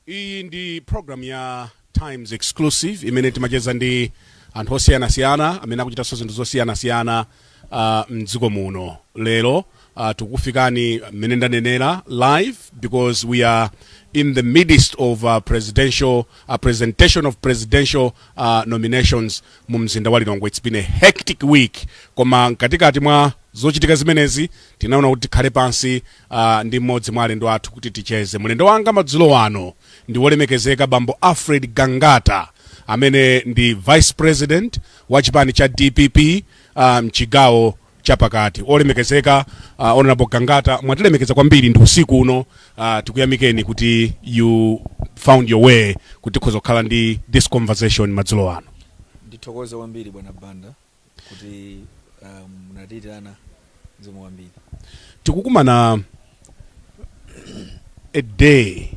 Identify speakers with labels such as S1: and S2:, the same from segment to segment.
S1: Iyi ndi program ya Times Exclusive imene timacheza ndi anthu osiyanasiyana amene akuchita zinthu zosiyanasiyana mdziko muno. Lero tukufikani mmene ndanenera live because we are in the midst of presentation of presidential nominations mu mzinda wa Lilongwe. It's been a hectic week, koma katikati mwa zochitika zimenezi tinaona kuti tikhale pansi ndi mmodzi mwa alendo athu kuti ticheze. Mulendo wanga madzulo wano ndi wolemekezeka bambo Alfred Gangata amene ndi vice president wa chipani cha DPP mchigawo chapakati. Olemekezeka honorable Gangata, mwatilemekeza kwambiri ndi usiku uno. Tikuyamikeni kuti you found your way kuti kuzokhala ndi this conversation madzulo wano.
S2: Ndithokoze kwambiri bwana Banda kuti munatitirana Zomwe kwambiri.
S1: Tikukumana a day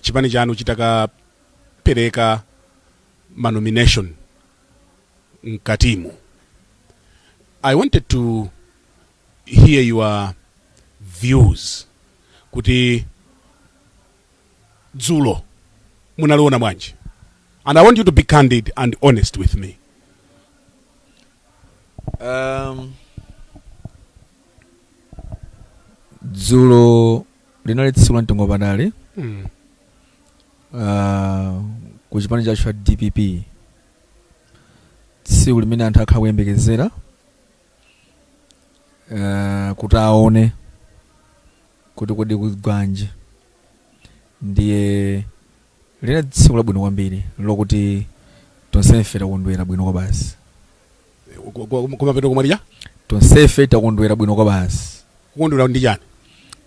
S1: chipani chanu chitakapereka nomination mkatimu. I wanted to hear your views kuti dzulo munaliona bwanji, and I want you to be candid and honest with me.
S2: Dzulo linali tsiku la mtengo wapatali ku chipani chacho cha DPP, tsiku limene anthu akhala kuyembekezera kuti aone kuti kodi kugwanji. Ndiye lina tsiku labwino kwambiri lokuti tonsefe takondwera bwino kwa basi.
S1: Kumapeto kumaliya
S2: tonsefe takondwera bwino kwa basi.
S1: Kukondwera ndi chani?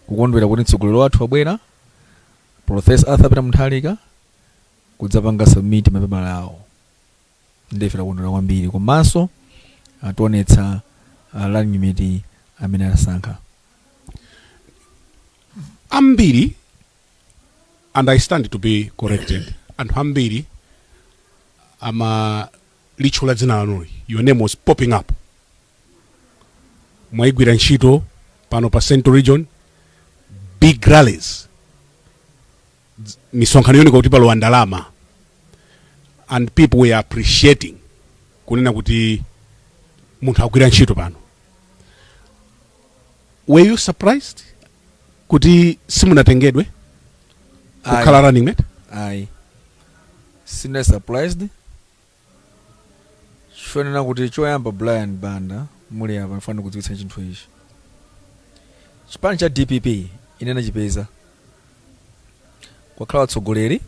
S2: Kukondwera kuti mtsogoleri wathu wabwera, Professor Arthur Peter Mutharika kudzapanga submit mapepala awo. Ndefe takondwera kwambiri, komanso ationetsa running mate amene asankha
S1: ambiri, and I stand to be corrected. Anthu ambiri lichula dzina lanuli, your name was popping up. Mwaigwira ntchito pano pa Central Region, big rallies, misonkhano yoni kuti palo ndalama, and people were appreciating kunena kuti munthu agwira ntchito pano. Were you surprised kuti simunatengedwe kukhala running mate?
S2: Ayi, sina surprised. Chifukwa kuti choyamba Brian Banda muli apa mfano kudziwitsa chinthu ichi. Chipani cha DPP inena chipeza kwakhala atsogoleri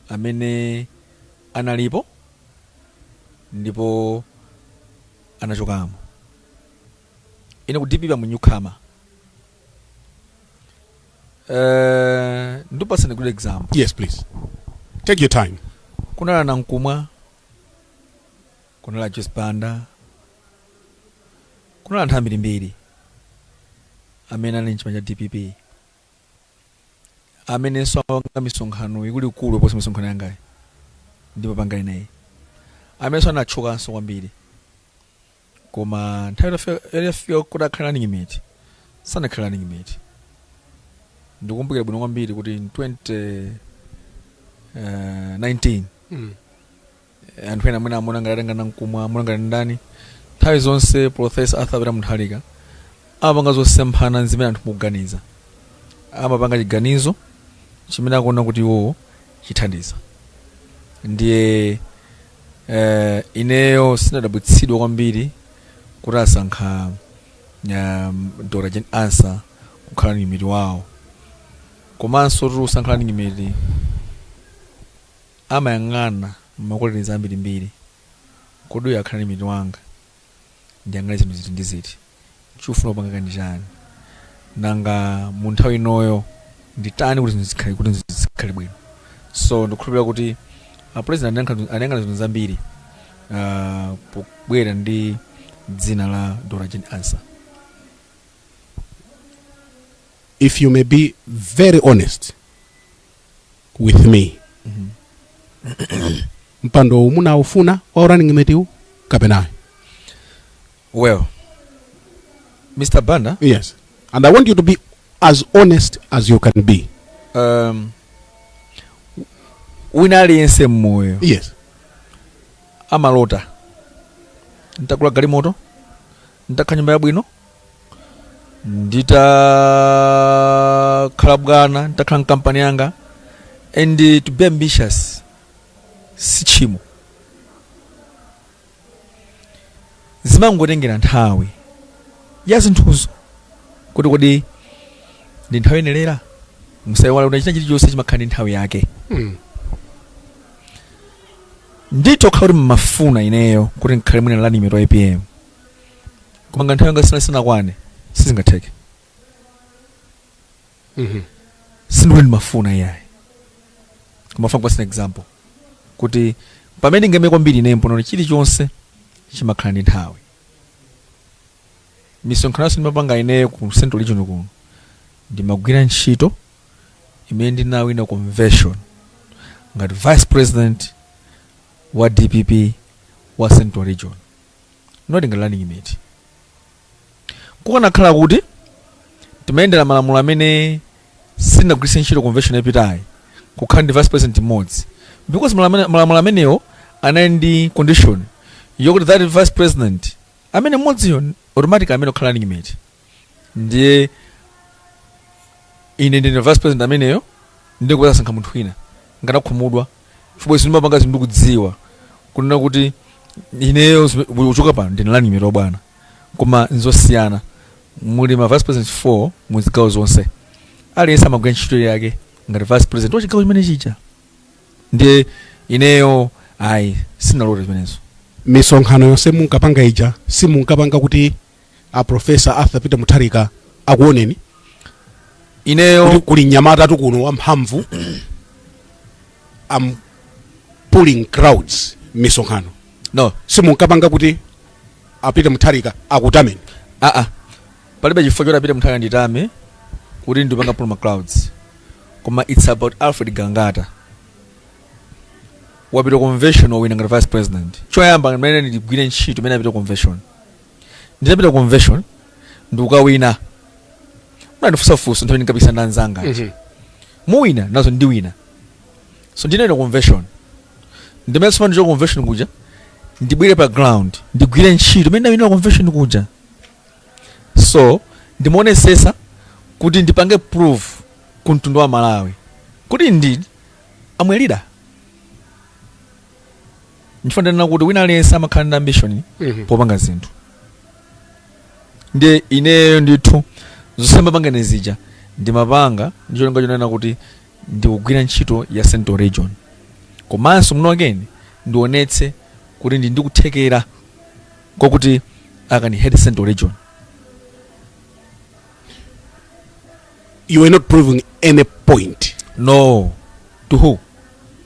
S2: amene analipo ndipo anachokamo. Ine ku DPP mu newcomer. Ndipasani good example.
S1: Yes, please. Take your time.
S2: Kunala Nankumwa, kunala Banda, kunala anthu ambirimbiri amene ali m'chipani cha DPP, amene swanga misonkhano ikuluikulu posa misonkhano yangayi ndipo pangali naye, amene anachokanso kwambiri, koma nthawi yafika kuti akhala running mate sanakhala running mate. Ndikumbukira bwino kwambiri kuti in 2019 anthu ena amene amona ngati atengana Nkumwa, amona ngati ndani, nthawi zonse Professor Arthur Peter Mutharika amapanga zosemphana zimene anthu mukuganiza, amapanga chiganizo chimene akuona kuti iwo chithandiza. Ndiye ineyo sinadabwitsidwa kwambiri kuti asankha Dr. Ansah kukhala ni miti wawo, komanso kuti usankhala ni miti amayang'ana makoleniza ambirimbiri kodi uyu akhala ni miti wanga ndiyang'ana zinthu ziti ndi ziti, chifuna kupanga ndi chani, nanga mu nthawi inoyo nditani kuti zikhale bwino. So ndikukhulupirira kuti president anayang'ana zinthu zambiri pobwera ndi dzina la Dr. Ansah.
S1: If you may be very honest with me, mpando umuna ufuna wa running mate kapena?
S2: Well, Mr. Banda.
S1: Yes. And I want you to be as honest as you can be.
S2: wina aliyense mmoyo
S1: yes
S2: amalota nditakula galimoto nditakhala nyumba yabwino nditakhala bwana nditakhala mkampani yanga and to be ambitious si chimo zimangotengera nthawi ya zinthuzo kuti kodi ndi nthawi yenelera musayiwala kuti china chilichonse chimakhala ndi nthawi yake nditokhala kuti mmafuna ineyo kuti nkhale mwina la limit wa APM koma nthawi yanga sinakwane sizingatheke sindikuti ndimafuna iyayi koma funa kupasina example kuti pamene ngeme kwambiri ine mpono chilichonse chimakhala ndi nthawi misonkhano ndimapanga ineyo ku Central Region kuno ndimagwira ntchito imene ndinawina convention ngati vice president wa DPP wa Central Region not ngati running mate kukanakhala kuti timayendera malamulo amene sinagwiritse ntchito convention yapitayi kukhala ndi vice president mmodzi because malamulo amenewo anali ndi condition yokuti that vice president amene mmodziyo automatic amene okhala running mate ndiye ine ndine vice president ameneyo ndikupeza sankha munthu wina nganakhumudwa chifukwa ndimapanga zinthu ndikudziwa kunena kuti ineyo uchoka pano ndine running mate bwana koma nzosiyana muli ma vice president 4 muzigawo zonse aliyense amagwira ntchito yake ngati vice president wachigawo chimene chicha ndiye ineyo ayi sinalola zimenezo
S1: misonkhano yonse munkapanga ija simunkapanga kuti a professor Arthur Peter Mutharika akuoneni
S2: ineyo
S1: kuli nyamata atu kuno wamphamvu am pulling crowds misonkhano
S2: no
S1: simunkapanga kuti a Peter Mutharika akutameni
S2: palibe chifukwa choti Peter Mutharika nditame kuti ndipanga pull my crowds koma it's about Alfred Gangata wapita convention wawina ngati vice president choyamba mmene ndigwire ntchito mmene apita convention nditapita convention ndikukawina munandifusafusa nthawi ndikapisa ndanzanga muwina nazo ndiwina so ndinaita convention ndimene sima ndicho convention kuja ndibwire pa ground ndigwire ntchito mmene ndawinira convention kuja so ndimuonesesa kuti ndipange proof ku mtundu wa Malawi kuti indeed amwe leader ndifanana kuti wina aliyense amakhala ndi ambition popanga zinthu ndiye ineyo ndithu zonse mapanga nezija ndimapanga ndichonga chonena kuti ndikugwira ntchito ya Central Region komanso muno again ndionetse kuti ndikuthekera kokuti akani head Central Region.
S1: You were not proving any point.
S2: No. To who?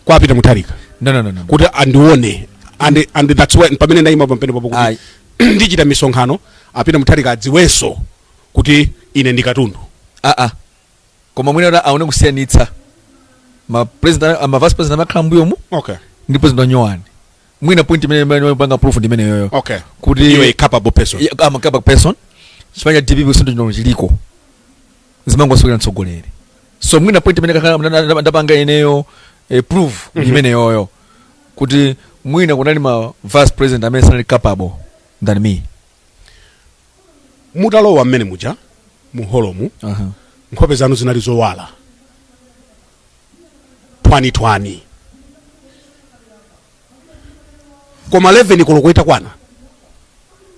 S1: Kwa Peter Mutharika.
S2: No.
S1: Kuti andione and that's why pamene ndaima pampene papo kuti ndichita misonkhano Peter Mutharika adziwenso kuti ine ndikatundu.
S2: Koma mwina aone kusiyanitsa ma president ama vice president amakhala mbuyo mu.
S1: Okay.
S2: Ndi president nyowani. Mwina point imene panga proof ndimene yoyo.
S1: Okay.
S2: Kuti
S1: you a capable person.
S2: I'm a capable person. Chifanya DPP kusonto chino chiliko. Zimango sokera ntsogolere. So mwina point imene kakhala ndapanga ineyo proof imene yoyo. Kuti mwina kunali ma vice president amene sanali capable than me.
S1: Mutalowa mmene muja muholomu. Nkhope zanu zinali zowala. 2020. Koma 11 kolokweta kwana.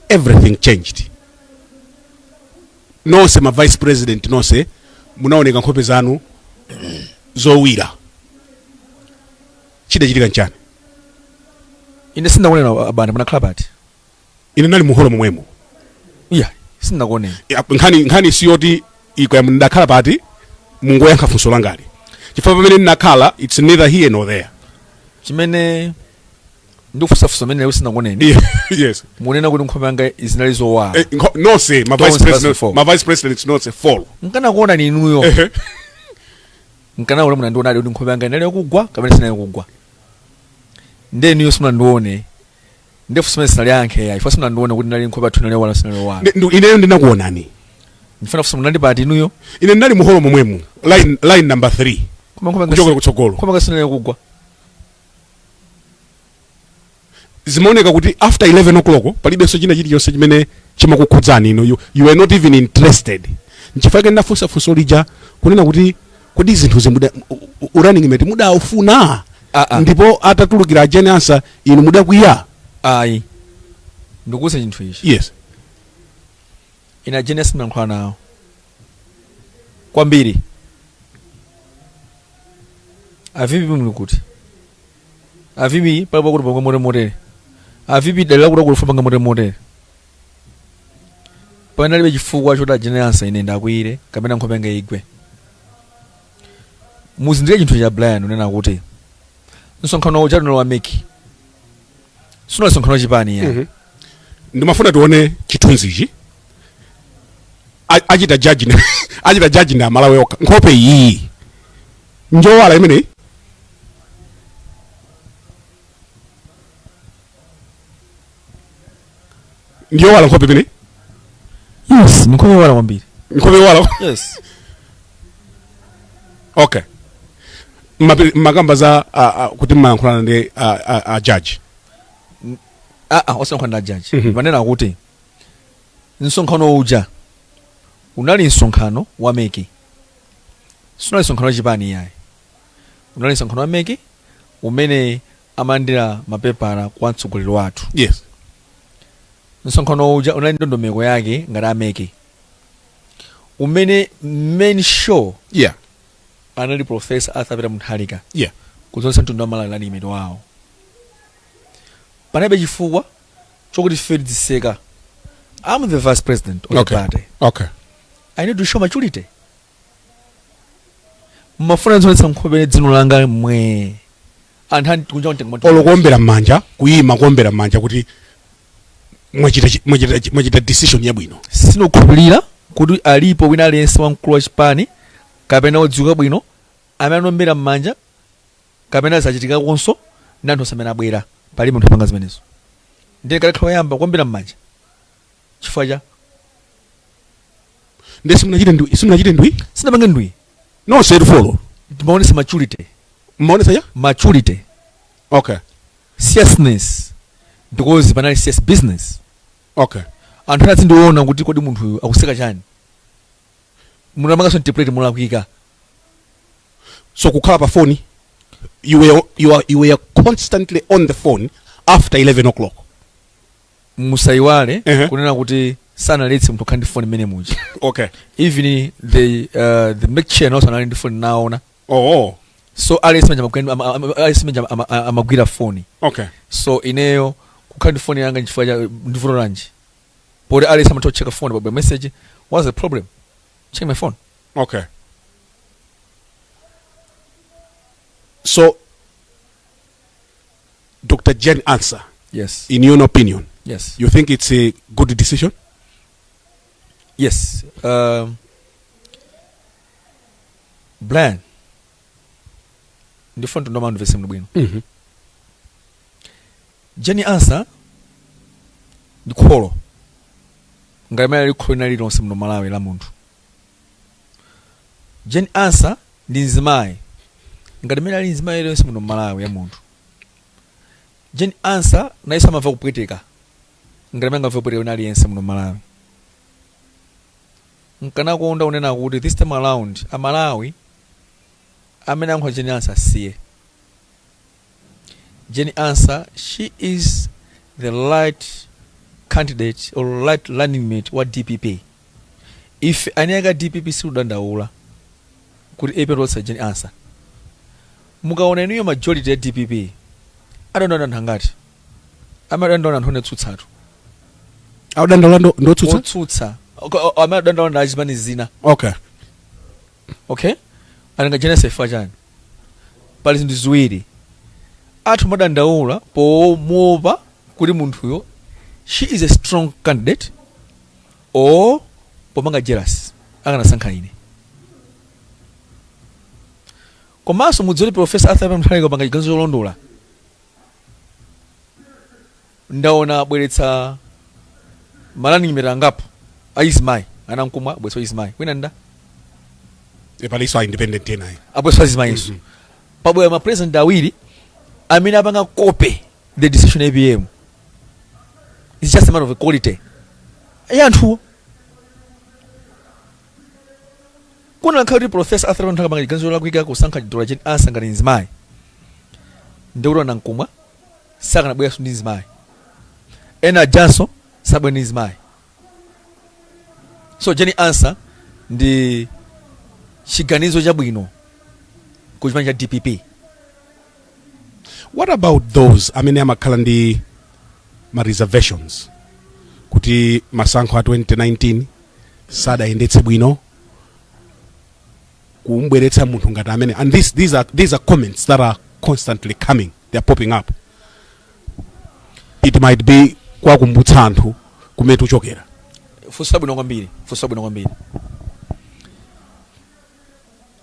S1: Everything changed. Nonse ma vice president nonse munaoneka nkhope zanu zowira. Chidachitika nchani?
S2: Ine sinakuonera abana munakhala pati.
S1: Ine nali muholomu mwemo.
S2: Yeah, sinakuonera.
S1: Nkhani siyoti iko ndakhala pati mungoyankha funso langali. Chifukwa pamene ndinakhala it's neither here nor there.
S2: Chimene ndikufusafusa mene usinakuonera.
S1: Yes.
S2: Munena kuti nkhope yanga izinali zowala.
S1: No say my vice president not say fall.
S2: Nkana kuona ni inuyo. Nkana ule munandiona kuti nkhope yanga inali kugwa kapena sinali kugwa. Nde niyo simunandione. Ndefu simene sinali yankhe ya. Ifa simunandione kuti nali nkhope yathu inali wala sinali wala.
S1: Ineyo ndinakuonani.
S2: ndifuna kufusa munandi pati inuyo
S1: ine ndali muholo momwemu line number 3 kuchokera kutsogolo
S2: koma kasinene kugwa
S1: zimaoneka kuti after 11 o'clock palibenso china chilichonse chimene chimakukhudzani ino you are not even interested nchifukwa ndafunsa funso lija kunena kuti kodi zinthu zimuda running mate mudaufuna ndipo atatulukira ajeni Ansah inu mudakwiya
S2: ayi ndikusa chinthu ichi
S1: yes
S2: ina genesis mlankhula nawo kwambiri avipi muli kuti avipi palipo kuti pamwe motere avipi dalila kuti akulifa panga motere panalibe chifukwa choti ajeni Ansah ine ndakwire kapena nkhope yanga igwe muzindike chinthu cha Brian unena kuti nsonkhano uja tuno wa meki suna nsonkhano chipani ya
S1: ndimafuna tione chithunzichi achita judge na Malawi okha nkhope iyi njowala imene njowala nkhope imene
S2: yes nkhope wala kwambiri
S1: nkhope wala
S2: yes
S1: okay makamba za kuti mmayankhulana ndi judge
S2: osankhana na judge manena kuti nsonkhano uja unali nsonkhano wa meki sunali nsonkhano wachipani yayi unali nsonkhano wa meki umene amandira mapepala kwa mtsogoleri wathu
S1: yes
S2: nsonkhano uja unali ndondomeko yake ngati ameki umene main show
S1: yeah
S2: anali Professor Arthur Peter Mutharika
S1: yeah
S2: kuzonsa mtundu wa Malawi lani imene wawo panabe chifukwa chokuti Felix Seka I'm the vice president of the party
S1: okay
S2: I need to show maturity mafuna nzonesa nkhope dzino langa mwe anthu kunja kuntenga
S1: olokombera manja kuyima kuombera manja kuti mwachita decision yabwino
S2: sinokhulupirira kuti alipo wina aliyense wamkulu wa chipani kapena odziwika bwino amene anombera mmanja kapena zachitika konso ndi anthu osamene abwera pali munthu apanga zimenezo ndiye kalekhala yamba kuombera mmanja chifukwa cha
S1: ndi simunachite ndwi
S2: sinapange ndwi
S1: no said follow
S2: timaonesa maturity
S1: mmaonesa ya
S2: maturity
S1: okay
S2: seriousness because panali serious business
S1: okay
S2: anthu anati ndiona kuti kodi munthu uyu akuseka chani munamanga interpret mulakwika
S1: so kukhala pa phone you were constantly on the phone after 11 o'clock
S2: musaiwale kunena kuti sanaletse munthu khandi phone mene muja
S1: okay
S2: even the make chair also anali ndi phone naona so alisimanja amagwira phone
S1: okay
S2: so ineyo kukhandi phone yanga nchifukwa cha ndivuto lanji poti alisa amatha kucheka phone by message what's the problem check my phone
S1: okay so Dr. Jen Ansah
S2: yes
S1: in your opinion
S2: yes
S1: you think it's a good decision
S2: yes Brian ndifuna ndo mandu vese mnubwino Jen Ansah ndikholo ngamela likholo nali lonse mno Malawi la munthu Jen Ansah ndi nzimayi ngati mene ali nzimayi lonse mno Malawi ya munthu Jen Ansah naisa amava kupweteka ngati mene angava kupweteka nali yense mno Malawi nkanakonda unena kuti this time around Malawi amene ankhola Jen Ansah siye Jen Ansah she is the right candidate or right running mate wa DPP if aniyaka DPP siudandaula kuti epetotsa Jen Ansah mukaona inuyo majority ya DPP adandaula anthu angati amadandaula anthu onetsutsatu
S1: adandaula ndotsutsa
S2: otsutsa amadandaula ndi achipani zina
S1: okay
S2: ananga Jen Ansah ifa chani pali zinthu ziwiri athu madandaula pomopa kuti munthuyo she is a strong candidate or pomanga jealous akanasankha ine komanso mudziwoti Professor Arthur Peter Mutharika panga chiganizo cholondola ndaona abweretsa malani mera ngapo aizimayi anamkumwa abweso izimayi wina nda
S1: epaliso independent yenayi
S2: abweso izimayi isu pabwera ma president awiri amene apanga kope the decision ABM. It's just a matter of equality. Anthu kuna khawti professor Arthur Ntaka bangali ganzo la kuika kusankha dola jen asangana nzimayi ndewuro nankumwa saka na bweya sundi nzimayi ena janso sabwe nzimayi. So jeni Ansah ndi chiganizo chabwino kuchipanja DPP.
S1: What about those amene amakhala ndi ma reservations kuti masankho a 2019 sadayendetse bwino kumbweretsa munthu ngati amene, and these are comments that are constantly coming, they are popping up. It might be kwa kumbutsa anthu kumene tuchokera.
S2: Fusa bwino kwambiri.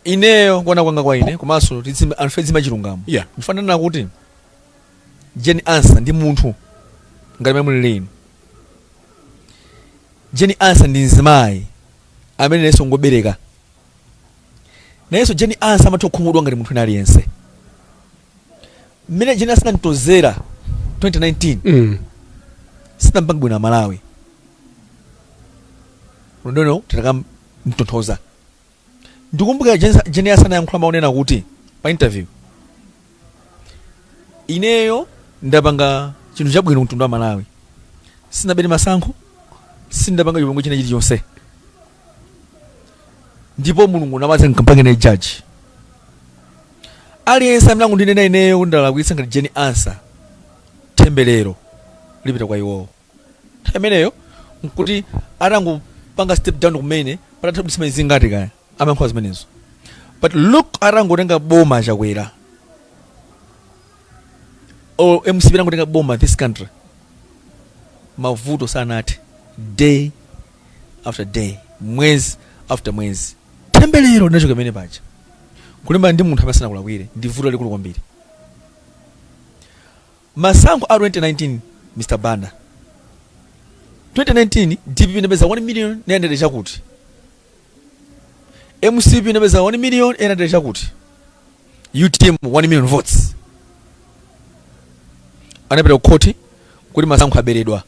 S2: Ineyo kuona kwanga kwa ine komanso anfezi machilungamo.
S1: Yeah.
S2: Mfanana kuti Jeni Ansah ndi munthu ngati mamuli lino. Jeni Ansah ndi nzimayi amene neso ngobereka. Neso Jeni Ansah amatokhumudwa ngati munthu aliyense. Mmene Jeni Ansah ntozera 2019 sinampanga bwino Malawi. Ndono tataka mtonthoza. Ndikumbuka Jeni Ansah anayankhula maonena kuti pa interview ineyo ndapanga chinthu chabwino mtundu wa Malawi, sinabere masankho, sindapanga chipongwe china chilichonse, ndipo mulungu namadza nkampanga ne judge aliyense amene akundinena ineyo ndalakwitsa ngati Jeni Ansah tembelero lipita kwa iwowo. Imeneyo nkuti atangopanga step down kumene patatha kuti simene zingati kaya amayankhula zimenezo. But look atangotenga boma chakwera or MCP atangotenga boma this country, mavuto sanati day after day, mwezi after mwezi, tembelero nacho kamene pacha kulimba ndi munthu apasana kulakwire ndi vuto likulu kwambiri. Masankho a 2019 Mr. Banda 2019 DPP inapeza 1 million nendele chakuti, MCP inapeza 1 million nendele chakuti, UTM 1 million votes. Anapita koti kuti masankho aberedwa.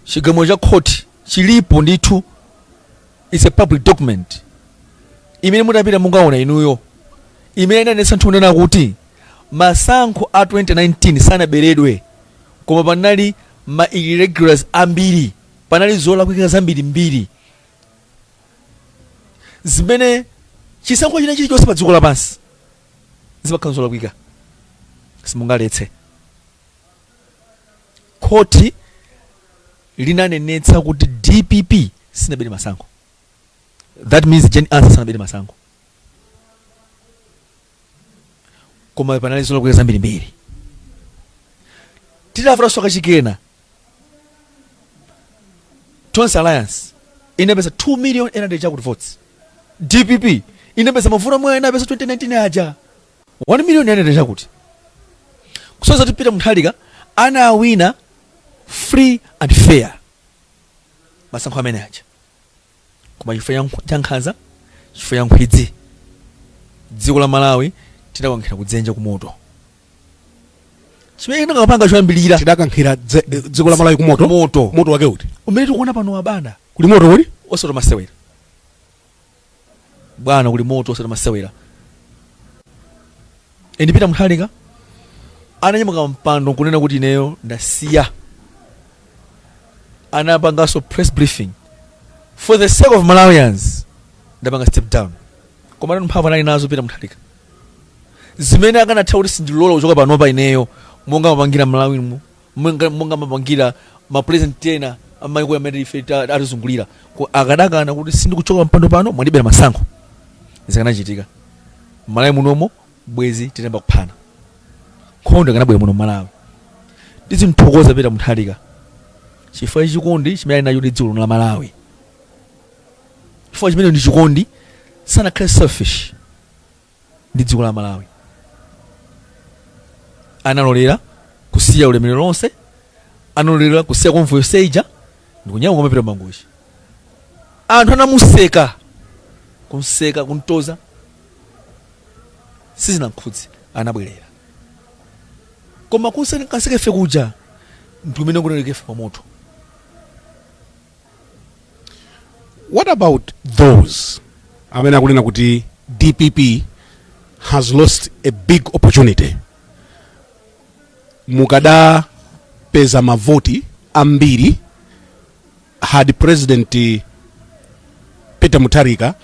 S2: Chigamulo cha koti chilipo ndithu, it's a public document imene mutapita mungaona inuyo, imene inanesa nthunena kuti masankho a 2019 sanaberedwe koma panali ma irregulars ambiri, panali zolakwika zambiri mbiri zimene chisankho china chilichonse pa dziko lapansi zimakhala zolakwika simungaletse. Koti linanenetsa kuti DPP sinabere masankho. That means Jeni Ansah sanabere masankho. Koma panali zolakwika zambiri mbiri. Titafuna soka chikena Tons Alliance inapeza 2 million enade chakuti votes. DPP inapeza mavuto mwa inapeza 2019 aja 1 million enade chakuti. Kusoza tipita mthalika ana awina free and fair masankho amene aja. Koma chifukwa cha nkhanza, chifukwa cha nkhwidzi, dziko la Malawi tidakankhira kudzenja kumoto. Chimene ndakapanga choyambirira
S1: tidakankhira dziko la Malawi kumoto. Moto wake uti
S2: umene tikuona pano wabanda
S1: kuli moto kuli
S2: osati masewera bwana, kuli moto osati masewera. Ndipita mthalika ananyamuka mpando kunena kuti ineyo ndasiya. Anapanganso press briefing for the sake of Malawians, ndapanga step down. Koma mphamvu anali nazo pita mthalika zimene akanatha kuti sindilola kuchoka pano pa ineyo, monga mapangira Malawi, monga mapangira ma president ena amaiko amene ife atizungulira, akadakana kuti sindikuchoka mpando pano mwandibera masankho zikanachitika. Malawi munomo bwezi titemba kuphana nkhondo kanabwera muno Malawi. Tizimthokoza pita mthalika chifukwa chikondi chimene ali nacho ndi dziko la Malawi. Chifukwa chimene ndi chikondi, sanakhale selfish ndi dziko la Malawi. Analolera kusiya ulemerero lonse, analolera kusiya konvoyo seja ndikunyamuka mapita mangushi. anthu anamuseka kunseka kuntoza sizinamkhudzi anabwerera koma kasekefe kuja mntu umene kunalekefe pamoto.
S1: What about those amene akunena kuti DPP has lost a big opportunity? Mukada peza mavoti ambiri had President Peter Mutharika,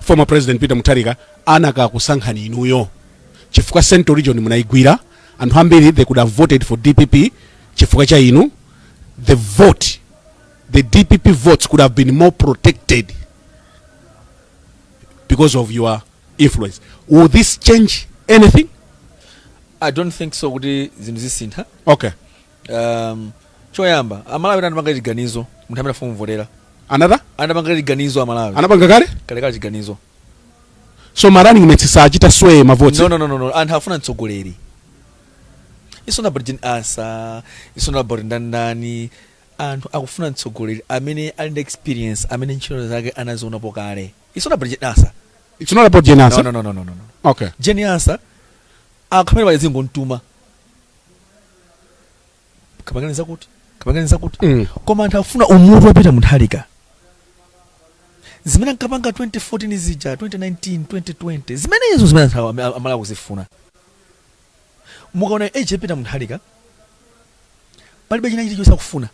S1: former President Peter Mutharika, anaka kusankhani inuyo chifukwa Central Region munaigwira anthu ambiri they could have voted for DPP chifukwa cha inu. The DPP votes could have been more protected because of your influence. Will this change anything?
S2: I don't think so kuti zinthu zisintha.
S1: Okay.
S2: Choyamba Amalawi anapanga chiganizo munthu amene afuna kumvotera. Anapanga chiganizo Amalawi.
S1: Anapanga kale?
S2: Kale chiganizo.
S1: So marani ngimetsisa achita sway mavoti.
S2: No. Anthu afuna mtsogoleri. It's not about Ansah, it's not about ndani. Anthu akufuna mtsogoleri amene ali experience, amene ntchito zake anaziona pokale. It's not about Ansah.
S1: It's not about Ansah.
S2: No.
S1: Okay.
S2: Ansah akamene bazingo ntuma. Kabaganiza kuti. Koma anthu afuna umutu wa Peter Mutharika. Zimene nkapanga 2014 zija, 2019, 2020. Zimene yezo zimene anthu amala kuzifuna. Mukaona age Peter Mutharika palibe china chilichonse akufuna.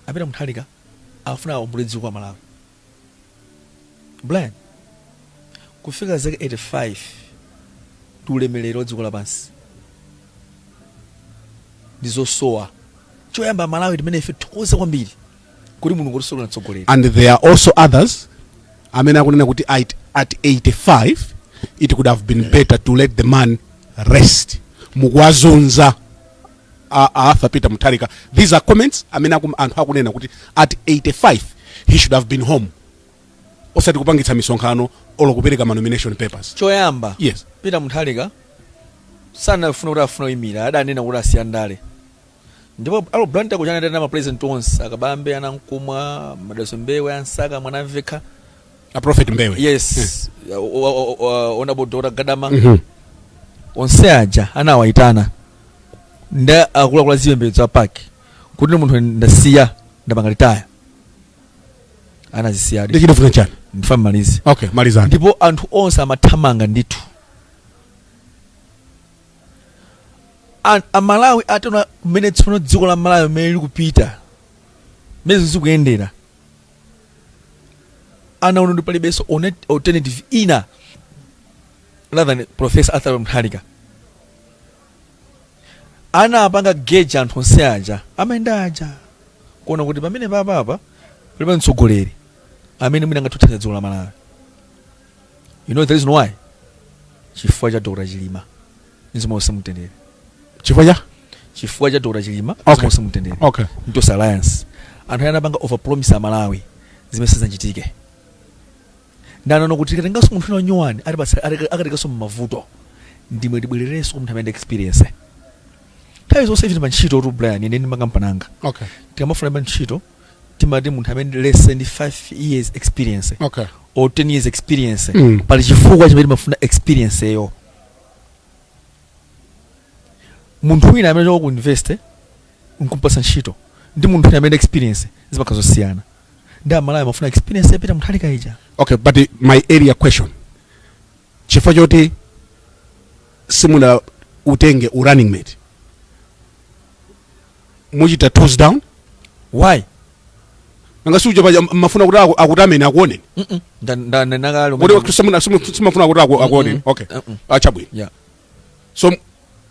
S2: Peter Mutharika afuna umulezi kwa Malawi. Blind kufika zake 85 tulemelero dziko lapansi ndizosowa choyamba Malawi limene ife tokoza kwambiri kuti mulungu kusola mtsogoleri.
S1: And there are also others amene akunena kuti at 85 it could have been better to let the man rest. Mugwazunza Arthur Peter Mutharika. These are comments amene anthu akunena kuti at 85 he should have been home. Osati kupangitsa misonkhano olo kupereka nomination papers.
S2: Choyamba
S1: yes,
S2: Peter Mutharika sana afuna kuti afuna imira adanena kuti asiyandale. Ndipo alo brand akuchana tena ma president once akabambe anankumwa madasombewe ansaka mwanaveka
S1: a prophet mbewe.
S2: Yes. Ona bodora gadama. Onse aja anawaitana nda akula zipembedzo park kuti munthu ndasiya ndabangaritaya anazisiya
S1: ndi chidofuna chani
S2: ndifa malizi.
S1: Okay, malizana.
S2: Ndipo anthu onse amathamanga ndithu. Amalawi atona mmene tsono dziko la Malawi mmene likupita mmene zikuyendera anaona ndi palibenso alternative ina rather than Professor Arthur Mutharika. Apanga gauge anthu onse aja amaenda aja kuona kuti pamene papa palibe mtsogoleri amene mwina angatuthandiza dziko la Malawi. You know the reason why? Chifukwa cha Dr. Chilima nzimose mutendere. Chifukwa cha Dr. Chilima nzimose mutendere.
S1: Okay.
S2: Ntosa alliance anthu anapanga overpromise a Malawi zimene sizanchitike. Ndanono kuti katengaso munthu nonyuwani akatengaso mmavuto ndimwe libwerereso kumuthu amene experience. Tayi zonse ife ntchito tu Brian ine ndimakampananga.
S1: Okay.
S2: Tikamafuna ntchito timati munthu amene less than 5 years experience.
S1: Okay.
S2: Or 10 years experience. Pali chifukwa chimene mafuna experience yo. Munthu wina amene ku invest nkumpasa ntchito ndi munthu amene experience zimakazosiyana. Nda Malawi mafuna experience ya Peter Mutharika ija.
S1: Okay, but my area question. Chifukwa choti simuna utenge running mate. Mujita toes down?
S2: Why?
S1: Nanga suja baje mafuna kuti akutamene akuone.
S2: Ndanakalo.
S1: Wodi simafuna kuti akuone. Okay. Achabwe.
S2: Yeah.
S1: So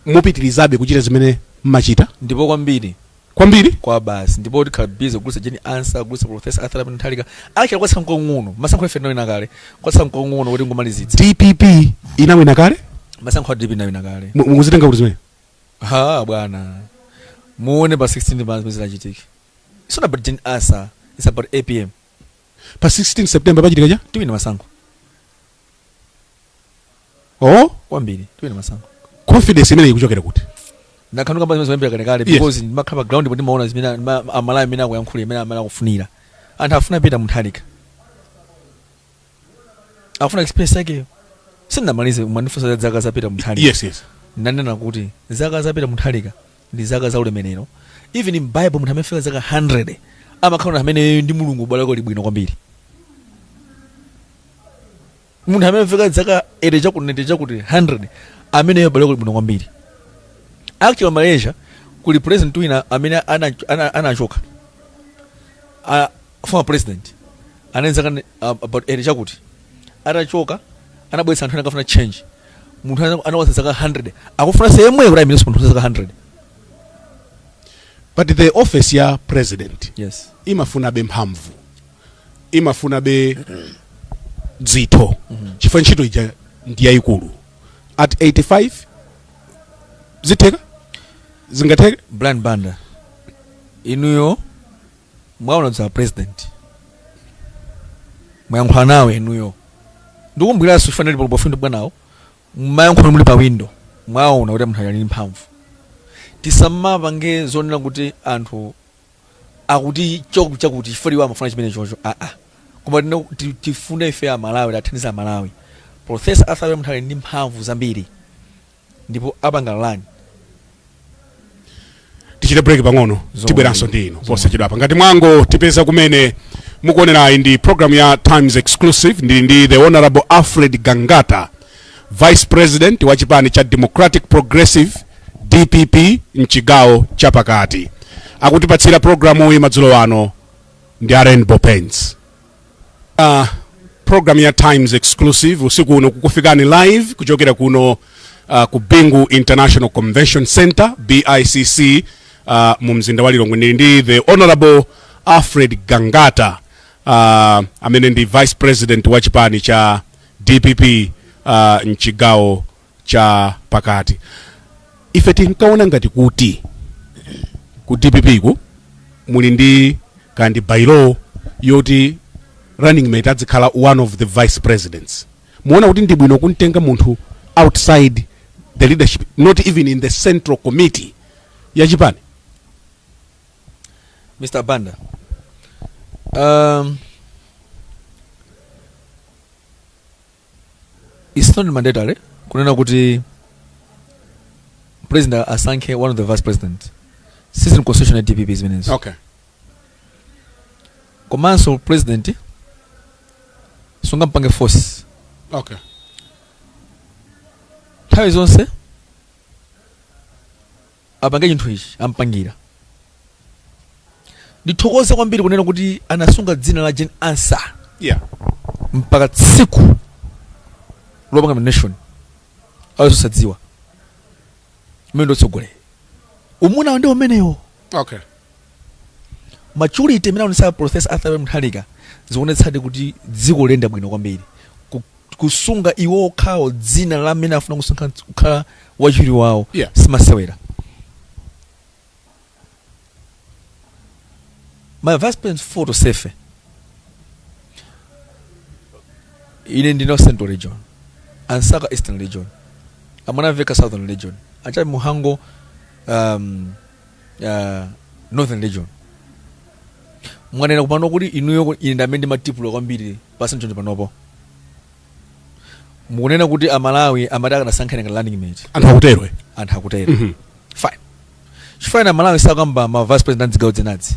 S1: mupitirizabe kuchita zimene machita?
S2: Ndipo kwambiri.
S1: Kwambiri?
S2: Kwa basi. Ndipo tikhabize kugusa jeni Ansah, kugusa Professor Arthur Mutharika. Akira kwasa nkong'ono. Masankho efe nawina kale. Kwasa nkong'ono wodi ngomalizitsa.
S1: DPP inawina kale?
S2: Masankho DPP inawina kale.
S1: Muzitenga kuti zimene?
S2: Bwana. Muone ba 16 months muzilachitiki. It's not about Gen Ansah, it's about APM.
S1: Pa 16 September bachitika ja?
S2: Tuwina masankho.
S1: Oh?
S2: Kwambiri, tuwina masankho.
S1: Confidence imene ikuchokera kuti?
S2: Nakhanuka mbazi mwembera kale because ndimakhala ground ndipo ndimaona zimene Malawi amene akuyankhula imene amene akufunira. Anthu afuna Peter Mutharika. afuna experience yake sindamalize mwandifusa zaka zapita muthalika.
S1: Yes.
S2: Nanena kuti zaka zapita muthalika ndi zaka za ulemerero. Even in Bible munthu amefika zaka 100 amakhala amene ndi Mulungu balako libwino kwambiri. Munthu amefika zaka 80 chakuti 100 amene balako libwino kwambiri. Actually Malaysia kuli president wina amene anachoka. Former president anaweza about 80 chakuti atachoka anabwesa anthu akafuna change. Munthu anawasa zaka 100 akufuna semwe kuti amene munthu zaka 100.
S1: But the office ya president,
S2: yes,
S1: imafuna be mphamvu, imafuna be dzito, chifukwa ntchito ija ndi yayikulu. At 85 ziteka zingateka
S2: blind banda inuyo mwaona za president mwayankhula nawe inuyo ndikumbwira su fanele pa bofundo bwanawo mwayankhula muli pa window mwaona kuti munthu ali mphamvu. Tisamava nge zonena kuti anthu akuti chakuti chifukwa amafuna chimene chocho koma tifuna ife ya Malawi tathandiza Malawi. Professor Arthur munthu ali ndi mphamvu zambiri ndipo apangalani.
S1: Tichite break pang'ono tibweranso ndi ino posachedwa apa ngati mwango tipeza kumene mukuonera ndi program ya Times Exclusive ndi the Honorable Alfred Gangata, Vice President wa chipani cha Democratic Progressive DPP mchigawo chapakati. Akutipatsira programu iyi madzulo ano ndi Rainbow Paints. Program ya Times Exclusive usiku uno kukufikani live kuchokera kuno ku Bingu International Convention Center BICC mu mzinda wa Lilongwe ndi the Honorable Alfred Gangata amene ndi Vice President wa chipani cha DPP mchigawo cha pakati. Ife tinkaona ngati kuti ku DPP ku muli ndi kandi bylaw yoti running mate adzikhala one of the vice presidents. Muona kuti ndi bwino kuntenga munthu outside the leadership, not even in the central committee ya chipani.
S2: Mr. Banda, it's not mandatory kunena kuti president asankhe one of the vice president. System constitution ya DPP is means.
S1: Okay.
S2: Komanso president sunga mpange force.
S1: Okay.
S2: Nthawi zonse apange chinthu ichi ampangira. Ndithokoza kwambiri kunena kuti anasunga dzina la Gen Ansah.
S1: Yeah.
S2: Mpaka tsiku lopanga nation ayosadziwa mendo tsogole umuna ndi umeneyo.
S1: Okay.
S2: Maturity imene unisa Professor Arthur Mthalika zionetsadi kuti dziko lenda bwino kwambiri kusunga iwo okhawo dzina la amene afuna kusankha kukhala wachiri wawo.
S1: Yeah.
S2: Simasewera. My vice president photo safe ine ndino Central Region, Ansah Eastern Region, amana veka Southern Region, acha Muhango Northern Region. Mwanena kupano kuti inuyo ine amene matipulo kwambiri pasanjo panopo. Munena kuti amalawi amataka nasankhana ngati running mate. Anthu akutero. Fine. Chifana Malawi sakamba ma vice president zigawo zenadzi.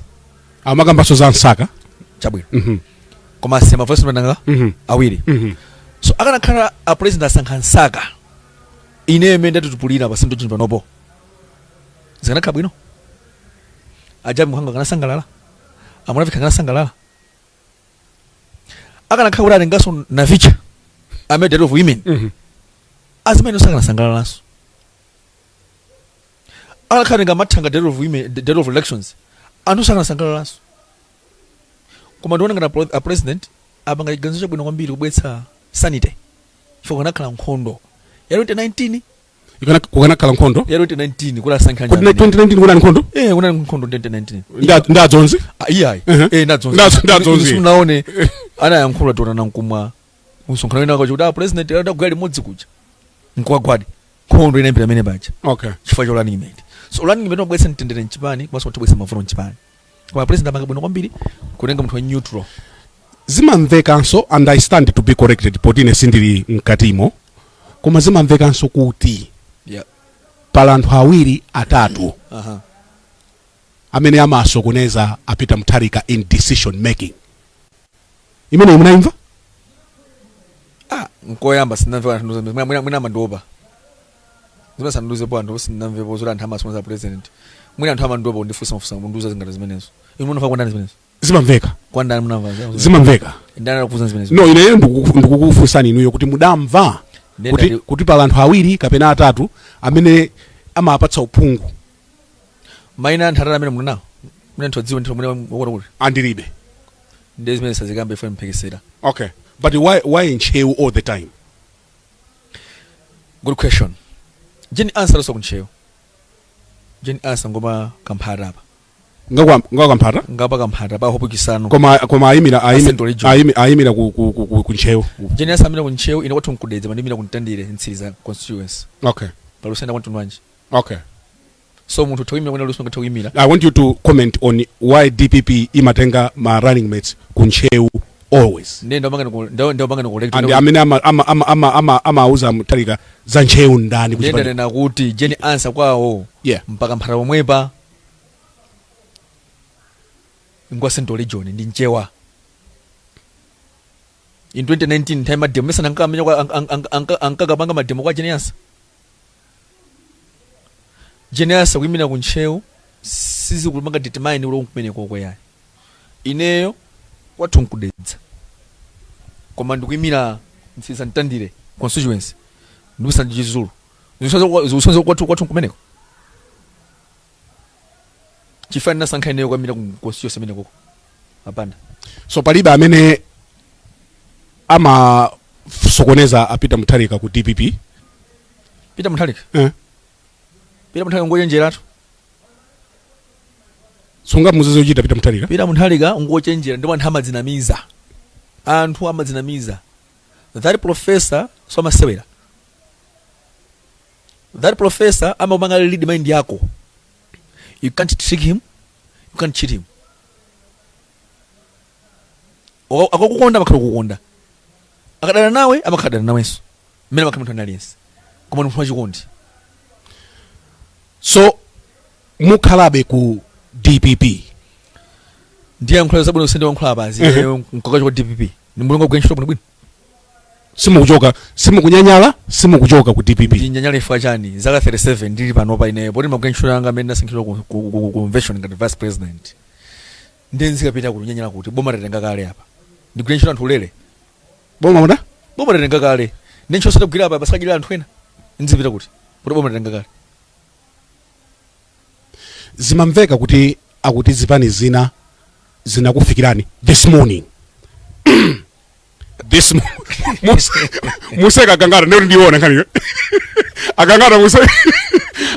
S1: Amakamba so za Ansah
S2: chabwino. Koma sema vice president nga awiri. So akanakhala a president asankha Ansah ine mende tutupulira pasanjo chino panopo. Zikanakhala bwino. Ajabu muhanga kana sangalala. Amuna kana sangalala. Akanakhala kuti atengaso na feature ame dead of women. Azimene sakana sangalala naso. Akanakhala ngamathanga dead of women, dead of elections. Anu sakana sangalala naso. Koma ndiona ngati a president abanga iganzo bwino kwambiri kubwetsa sanity. Ifo kanakhala nkhondo. Ya 2019
S1: kukanakhala nkhondo
S2: ya 2019 kula sankhanya.
S1: Kuti 2019 kuna nkhondo?
S2: Kuna nkhondo 2019.
S1: Ndadzonzi?
S2: Iyayi. Ndadzonzi. Simunaone ana yankhula tona nankumwa. Usonkhana wina kwacho kuti president ada kugali modzi kuja. Nkwagwadi. Nkhondo inembera mene bacha.
S1: Okay.
S2: Chifukwa cho running mate. So running mate obwesa mtendere nchipani, komanso otibwesa mavuno nchipani. Koma president amanga bwino kwambiri kutenga munthu wa neutral.
S1: zimamvekanso, and I stand to be corrected potine sindili mkatimo, koma zimamvekanso kuti pala anthu awiri atatu amene amasokoneza apita mutharika in decision making. Imene munaimva?
S2: Nkoyamba sinamve anthu mwina mandoba. Zimene sanduze po anthu sinamve po zoti anthu amasokoneza president. Mwina anthu amandoba ndifusa munduza zingati zimenezo. Inu munafa kwandani zimenezo?
S1: Zimamveka.
S2: Kwandani munamva?
S1: Zimamveka.
S2: Ndana kufuza zimenezo.
S1: No, ine ndikukufusani inuyo kuti mudamva kuti pala anthu awiri kapena atatu amene amapatsa uphungu.
S2: Maina anthu atatu amene munawo. Mwina anthu adziwe ndithu mwina wokota kuti.
S1: Andilibe.
S2: Ndezi zimene sazikambe ifo mpekesera.
S1: Okay. But why in Cheu all the time?
S2: Good question. Jeni answer also kuncheo. Jeni answer ngoma kamphara apa.
S1: Ngawa kamphara?
S2: Ngapa kamphara ba hopo kisano.
S1: Koma ayimira kuncheo.
S2: Jeni answer amira kuncheo ina watu nkudeze mandimira kuntandire ntsiriza constituency.
S1: Okay.
S2: Balusenda wantu nwanji.
S1: Okay.
S2: So muntu tawimira wena lusunga tawimira.
S1: I want you to comment on why DPP imatenga ma running mates kuncheu always.
S2: Ndo banga ngokolekta.
S1: And amene ama uza mutharika za ncheu ndani
S2: kuchipanda. Ndenda kuti jeni answer kwawo.
S1: Yeah.
S2: Mpaka mphara omwepa. Ngwa Central Region ndi nchewa. In 2019 time Mademo mesa nankamenya kwa ankagapanga Mademo kwa Genius. Genius kwimina kuncheu sizi kulumanga determine ulo kumene koko yayi. Ineyo watu nkudedza. Koma ndikwimira nsisa ntandire constituency. Ndusa ndizulu. Zusonzo kwatu kumeneko. Chifana sankhaneyo kwamira constituency mene koko. Apanda. So
S1: palibe amene ama sokoneza apita mutharika ku DPP.
S2: Pita mutharika? Pita mutharika ngochenjeratu.
S1: Sunga muzizo uchita pita mutharika?
S2: Pita mutharika ngochenjera ndipo anthu amadzinamiza. Anthu amadzinamiza. That professor so amasewera. That professor amamanga lead mind yako. You can't trick him. You can't cheat him. Akakukonda makakukonda. Akadana nawe amakadana nawenso. Mene makamutwa naliyense. Koma nthu wachikondi.
S1: So mukhalabe ku DPP.
S2: Ndiye nkhula zabwino kusende wankhula apazi. Nkokacho ku DPP. Ni mulungu kwenchito bwino. Simukunyanyala, simukuchoka ku DPP. Ndinyanyala ifa chani. Zaka 37 ndili pano pa ineyo. Poti makwenchito anga amene nasankhidwa ku convention ngati vice president. Ndenzika pita kunyanyala kuti boma tatenga kale apa. Ndikwenchito anthu ulele.
S1: Boma muda?
S2: Boma tatenga kale. Nencho sota kugila apa basakagila anthu ena. Nzipita kuti. Poti boma tatenga kale.
S1: Zimamveka kuti akuti zipani zinakufikirani this morning. This museka Gangata ndo ndiona Nkhani.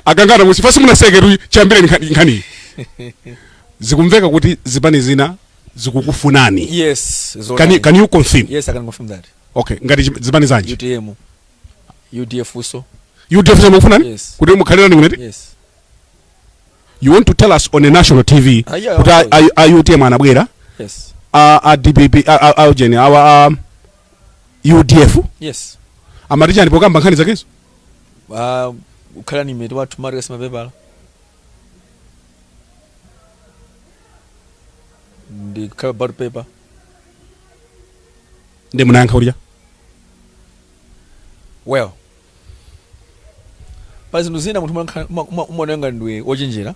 S1: Agangata musifasi munaseke ru chambire Nkhani. Zikumveka kuti zipani zikukufunani.
S2: Yes.
S1: Can you confirm?
S2: Yes, I can confirm that.
S1: Okay, ngati zipani zanji.
S2: UTM. UDF uso.
S1: UDF mukufunani?
S2: Yes.
S1: Kuti mukhalira ni kuneti?
S2: Yes.
S1: You want to tell us on a national TV
S2: yeah,
S1: are UTM anabwera?
S2: Yes.
S1: DPP our UDF?
S2: Yes.
S1: Amaricha ndipokamba Nkhani zakezo?
S2: Ukhala ni metu watu mari kasima bebala. Ndi kaba bar paper.
S1: Ndi munayankha ulya?
S2: Well. Pazi nduzina munthu mwananga ndiwe ochenjera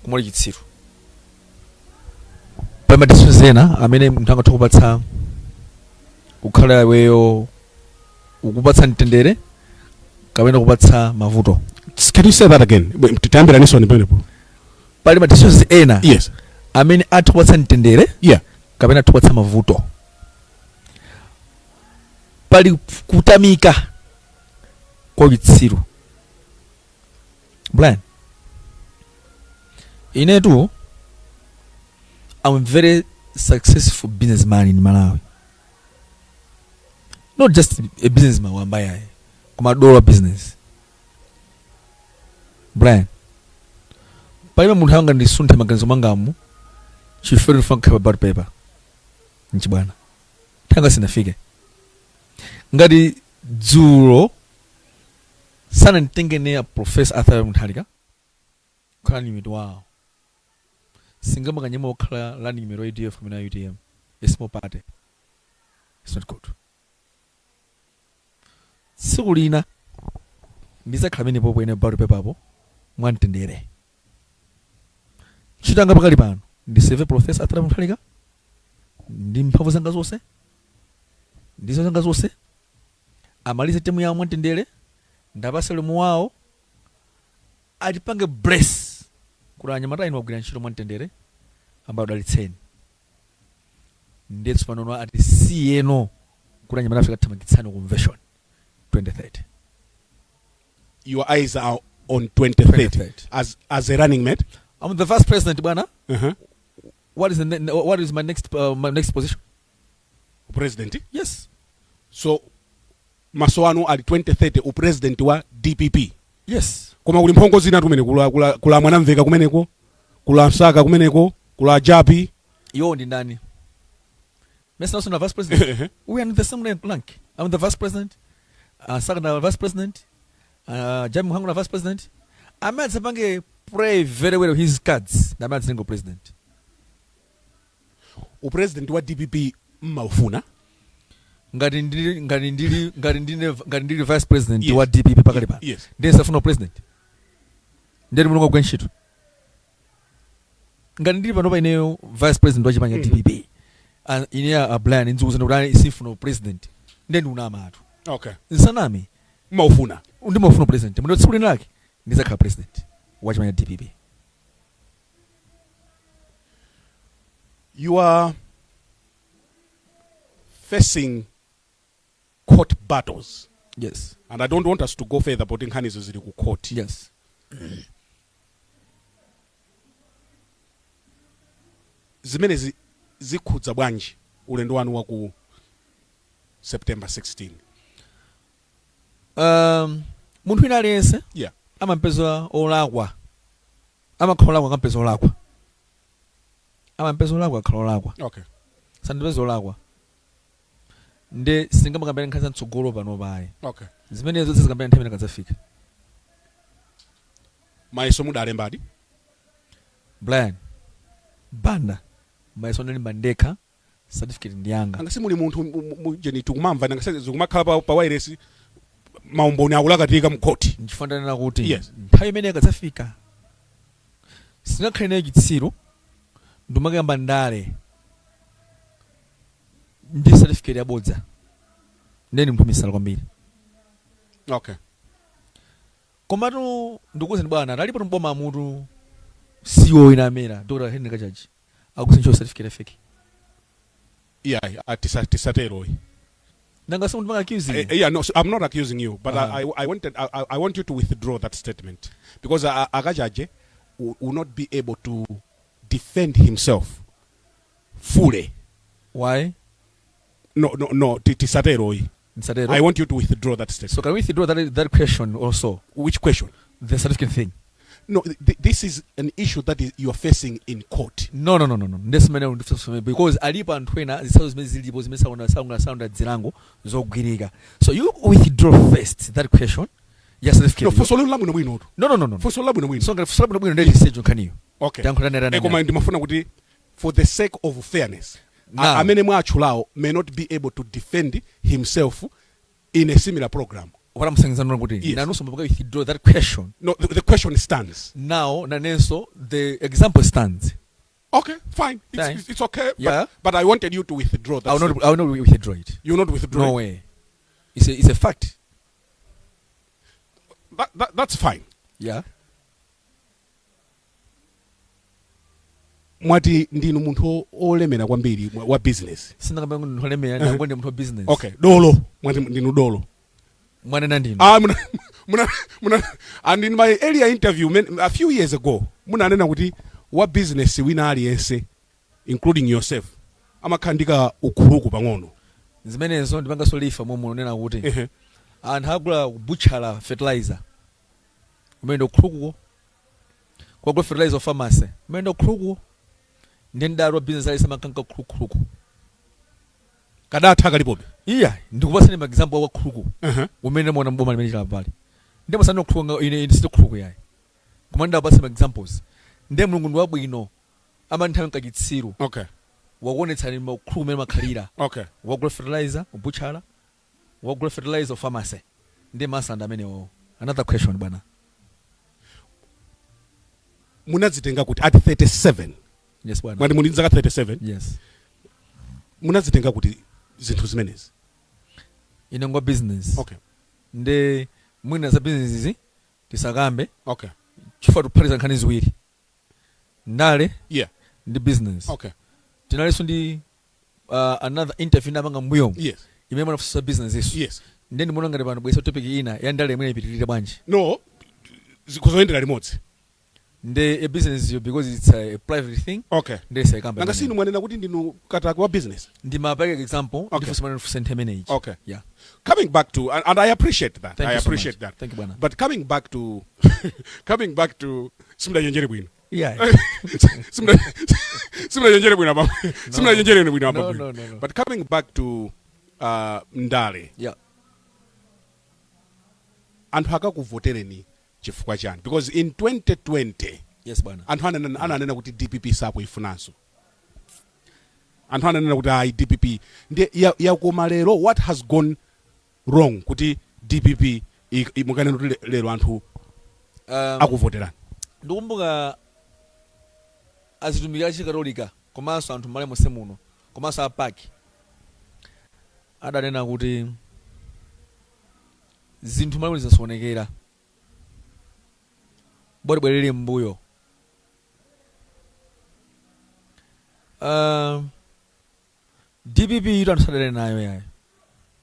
S2: kumuli chitsiru. Pama tisuzena amene munthu angatokupatsa kukhala iweyo ukupatsa mtendere kapena kupatsa mavuto.
S1: Can you say that again? Titambira niso nipenepo.
S2: Pali matisozi ena.
S1: Yes.
S2: Amene atokupatsa mtendere.
S1: Yeah.
S2: Kapena atokupatsa mavuto. Pali kutamika kwa chitsiru. Brian, inetu, I'm a very successful businessman in Malawi. Not just a businessman, wambaya, kumadola business. Brian, paiba munthu anga ndisunta maganizo mangamu, chifere nifanga kaba bar paper. Nchibana. nthawi sinafike ngati dzulo sana nitengene Professor Arthur Muthalika khala ni mitu wawo singamba kanyema okhala running miro ADF from na UTM a small party. It's not good. Sikulina ndizakhala mene popo ine ballot paper apo mwantendere chitanga pakali pano ndiseve Professor Arthur Muthalika ndi mphamvu zanga zonse ndizo zanga zonse amalize temu ya mwantendere ndapase lumu wawo atipange bless kulanya mataini wagwira ntchito mwantendere ambayo dalitseni ndetso panono ati siyeno kulanya matafika tamangitsani convention 2030.
S1: Your eyes are on 2030 as a running mate.
S2: I'm the vice president, bwana. What is my next position?
S1: President?
S2: Yes.
S1: So masowano ali 2030 upresident wa DPP.
S2: Yes.
S1: Koma kuli mphongo zina tumene kula mwanamveka kumeneko, kula Ansah kumeneko, kula Japi.
S2: Yo ndi ndani? Mr. Also the vice president. We are in the same rank. I'm the vice president. Ansah the vice president. Japi Muhangu the vice president. Ahmed Sabange pray very well his cards. The man single president.
S1: President wa DPP maufuna.
S2: Ngati ndili vice president wa DPP pakali pa.
S1: Yes.
S2: Then safuna president. Ndeli mulungu kwenchitu. Ngati ndili pano pa ineyo vice president wa chipanga DPP. Ineya a plan nzuza ndikutani isifuno president. Ndeni unama atu.
S1: Okay.
S2: Nsanami
S1: maufuna.
S2: Ndi maufuna president. Mndo tsipuli lake ndizakhala president wa chipanga DPP.
S1: You are facing court battles.
S2: Yes.
S1: And I don't want us to go further, but Nkhani zili ku court.
S2: Yes.
S1: Zimene zikhudza bwanji ulendo wanu wa ku September 16.
S2: Munthu ina aliyense
S1: Yeah.
S2: amampeza olakwa. Amakhala olakwa kampeza olakwa. Amampeza olakwa akhala olakwa.
S1: Okay.
S2: Sandipeza olakwa. Nde singamakambira nkhanza mtsogolo pano paye.
S1: Okay.
S2: Zimene zonse zikambira nthawi imene kadzafika.
S1: Maiso mudalembadi.
S2: Brian Banda maiso ndalemba ndekha certificate ndiyanga.
S1: Angasi muli munthu mujeni tikumamva nangase zikumakhala pa wireless maumboni akulakatika mkhoti.
S2: Ndifanana kuti
S1: yes.
S2: Nthawi imene kadzafika. Singakhale nayo chitsiro ndimakamba ndale ndi certificate yabodza ndeni mnthu misala kwambiri.
S1: Okay.
S2: Komatu ndikuwuzeni bwana alipo mboma mutu CEO ina amera Dr. Henry Kajaji akusencho certificate fake.
S1: Yeah, atisatero.
S2: Nanga someone accusing you.
S1: Yeah, no, so I'm not accusing you, but I want you to withdraw that statement because Akajaje will not be able to defend himself fully.
S2: Why?
S1: No, tisatero. I want you to withdraw that statement.
S2: So can we withdraw that question also?
S1: Which question?
S2: The certificate thing.
S1: No, this is an issue that you are facing in court.
S2: No. This man because alipa antwena zisazo zimene zilipo zimene sound zilango zogwirika. So you withdraw first that question. Yes, certificate.
S1: No, for so long we know.
S2: No.
S1: For so long we know.
S2: So for so long we know stage can you?
S1: Okay. For the sake of fairness. Amene mwachulao may not be able to defend himself in a similar program.
S2: What I'm saying is yes. Withdraw that question.
S1: No, the question stands.
S2: Now, the example stands.
S1: Okay, fine. It's okay.
S2: Yeah.
S1: But I wanted you to withdraw that.
S2: I will not withdraw it.
S1: You will not withdraw
S2: No way. It's a fact.
S1: That's fine.
S2: Yeah.
S1: Mwati ndinu munthu olemera kwambiri wa business.
S2: Sindakamba munthu olemera na ngwende munthu business.
S1: Okay, dolo. Mwati ndinu dolo.
S2: Mwana ndinu.
S1: And in my earlier interview a few years ago, munanena kuti wa business wina aliyense including yourself amakhandika ukuluku pang'ono.
S2: Zimenezo ndipanga solifa momwe unena kuti. Anthu akula butcher fertilizer. Umene ukuluku. Kwa fertilizer pharmacy. Umene ukuluku. Ndendaro business ali samakanka ukuluku.
S1: kadatha kalipobe
S2: iya ndikupasani ma example wa khuluku umene mona mboma limene chilapali ndipo sano khuluku ine ndisito khuluku yayi kumanda basi ma examples nde mulungu ndi wabwino amanthawi nkachitsiru
S1: okay
S2: wakuonetsani makhuluku mene makhalira
S1: okay
S2: wagula fertilizer ubuchala wagula fertilizer pharmacy ndi masanda amenewo. Another question bwana,
S1: munazitenga kuti at 37?
S2: Yes bwana.
S1: Mwadi mulinzaka 37?
S2: Yes.
S1: Munazitenga kuti zinthu zimenezi
S2: inengwa business.
S1: Okay.
S2: Nde mwina za business izi tisakambe.
S1: Okay.
S2: Chifukwa tuphatiza nkhani ziwiri, ndale
S1: yeah
S2: ndi business.
S1: Okay.
S2: Tinaleso ndi another interview ndapanga mbuyo.
S1: Yes.
S2: Imene munafusa business isu.
S1: Yes.
S2: Nde ndimuona ngati pano bwesa topic ina ya ndale imene ipitirire bwanji.
S1: No, zikuzoyendera limodzi.
S2: Nde a business you because it's a private thing.
S1: Okay.
S2: Nde saikamba.
S1: Nanga sinu mwanena kuti ndinu kataka wa business.
S2: Ndi mapaka example.
S1: Okay.
S2: Ndifusa mwana fusa manage.
S1: Okay.
S2: Yeah.
S1: Coming back to, and I appreciate that.
S2: Thank
S1: I
S2: you so
S1: appreciate
S2: much.
S1: that.
S2: Thank you bwana.
S1: But coming back to simda nyenjere bwino.
S2: Yeah.
S1: Simda nyenjere bwino ba. Simda nyenjere bwino ba.
S2: No.
S1: But coming back to ndale.
S2: Yeah.
S1: Anthu akakuvotereni chifukwa chani? Because in 2020
S2: yes bwana,
S1: anthu ananena kuti DPP sapo ifunanso. Anthu ananena kuti DPP ndi yakoma lero, what has gone wrong kuti DPP imukanena kuti lero anthu akuvoterani?
S2: ndikumbuka azitumikira chikatolika komanso anthu Malemo semuno komanso apaki adanena kuti zinthu Malemo zisaonekera bwerere mbuyo. DPP ito anthu sadale nayo yayo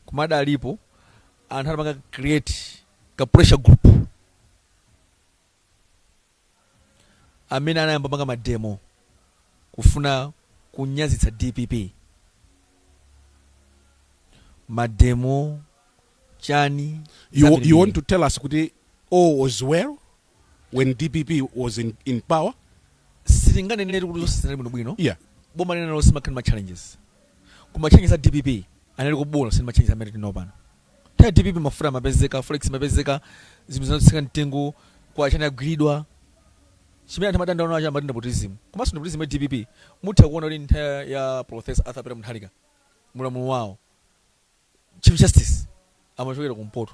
S2: kumada alipo anthu adapanga create ka pressure group amene anayamba panga Mademo kufuna kunyazitsa DPP. Mademo chani
S1: you want to tell us kuti all was well when DPP was in power?
S2: sitinganenere kuti zonse zinali bwino.
S1: Yeah.
S2: Boma lina lonse makhani ma challenges. Kuma challenges a DPP anali kubola sini ma challenges amene tinopano. Ta DPP mafuta mapezeka, forex mapezeka, zinthu zinatsika mtengo kwa chana yagwiridwa. Chimene anthu amadanda ono achamba nepotism. Komanso nepotism ya DPP mutha kuona kuti nthawi ya Professor Arthur Mutharika mulamu wawo Chief Justice amachokera kumpoto.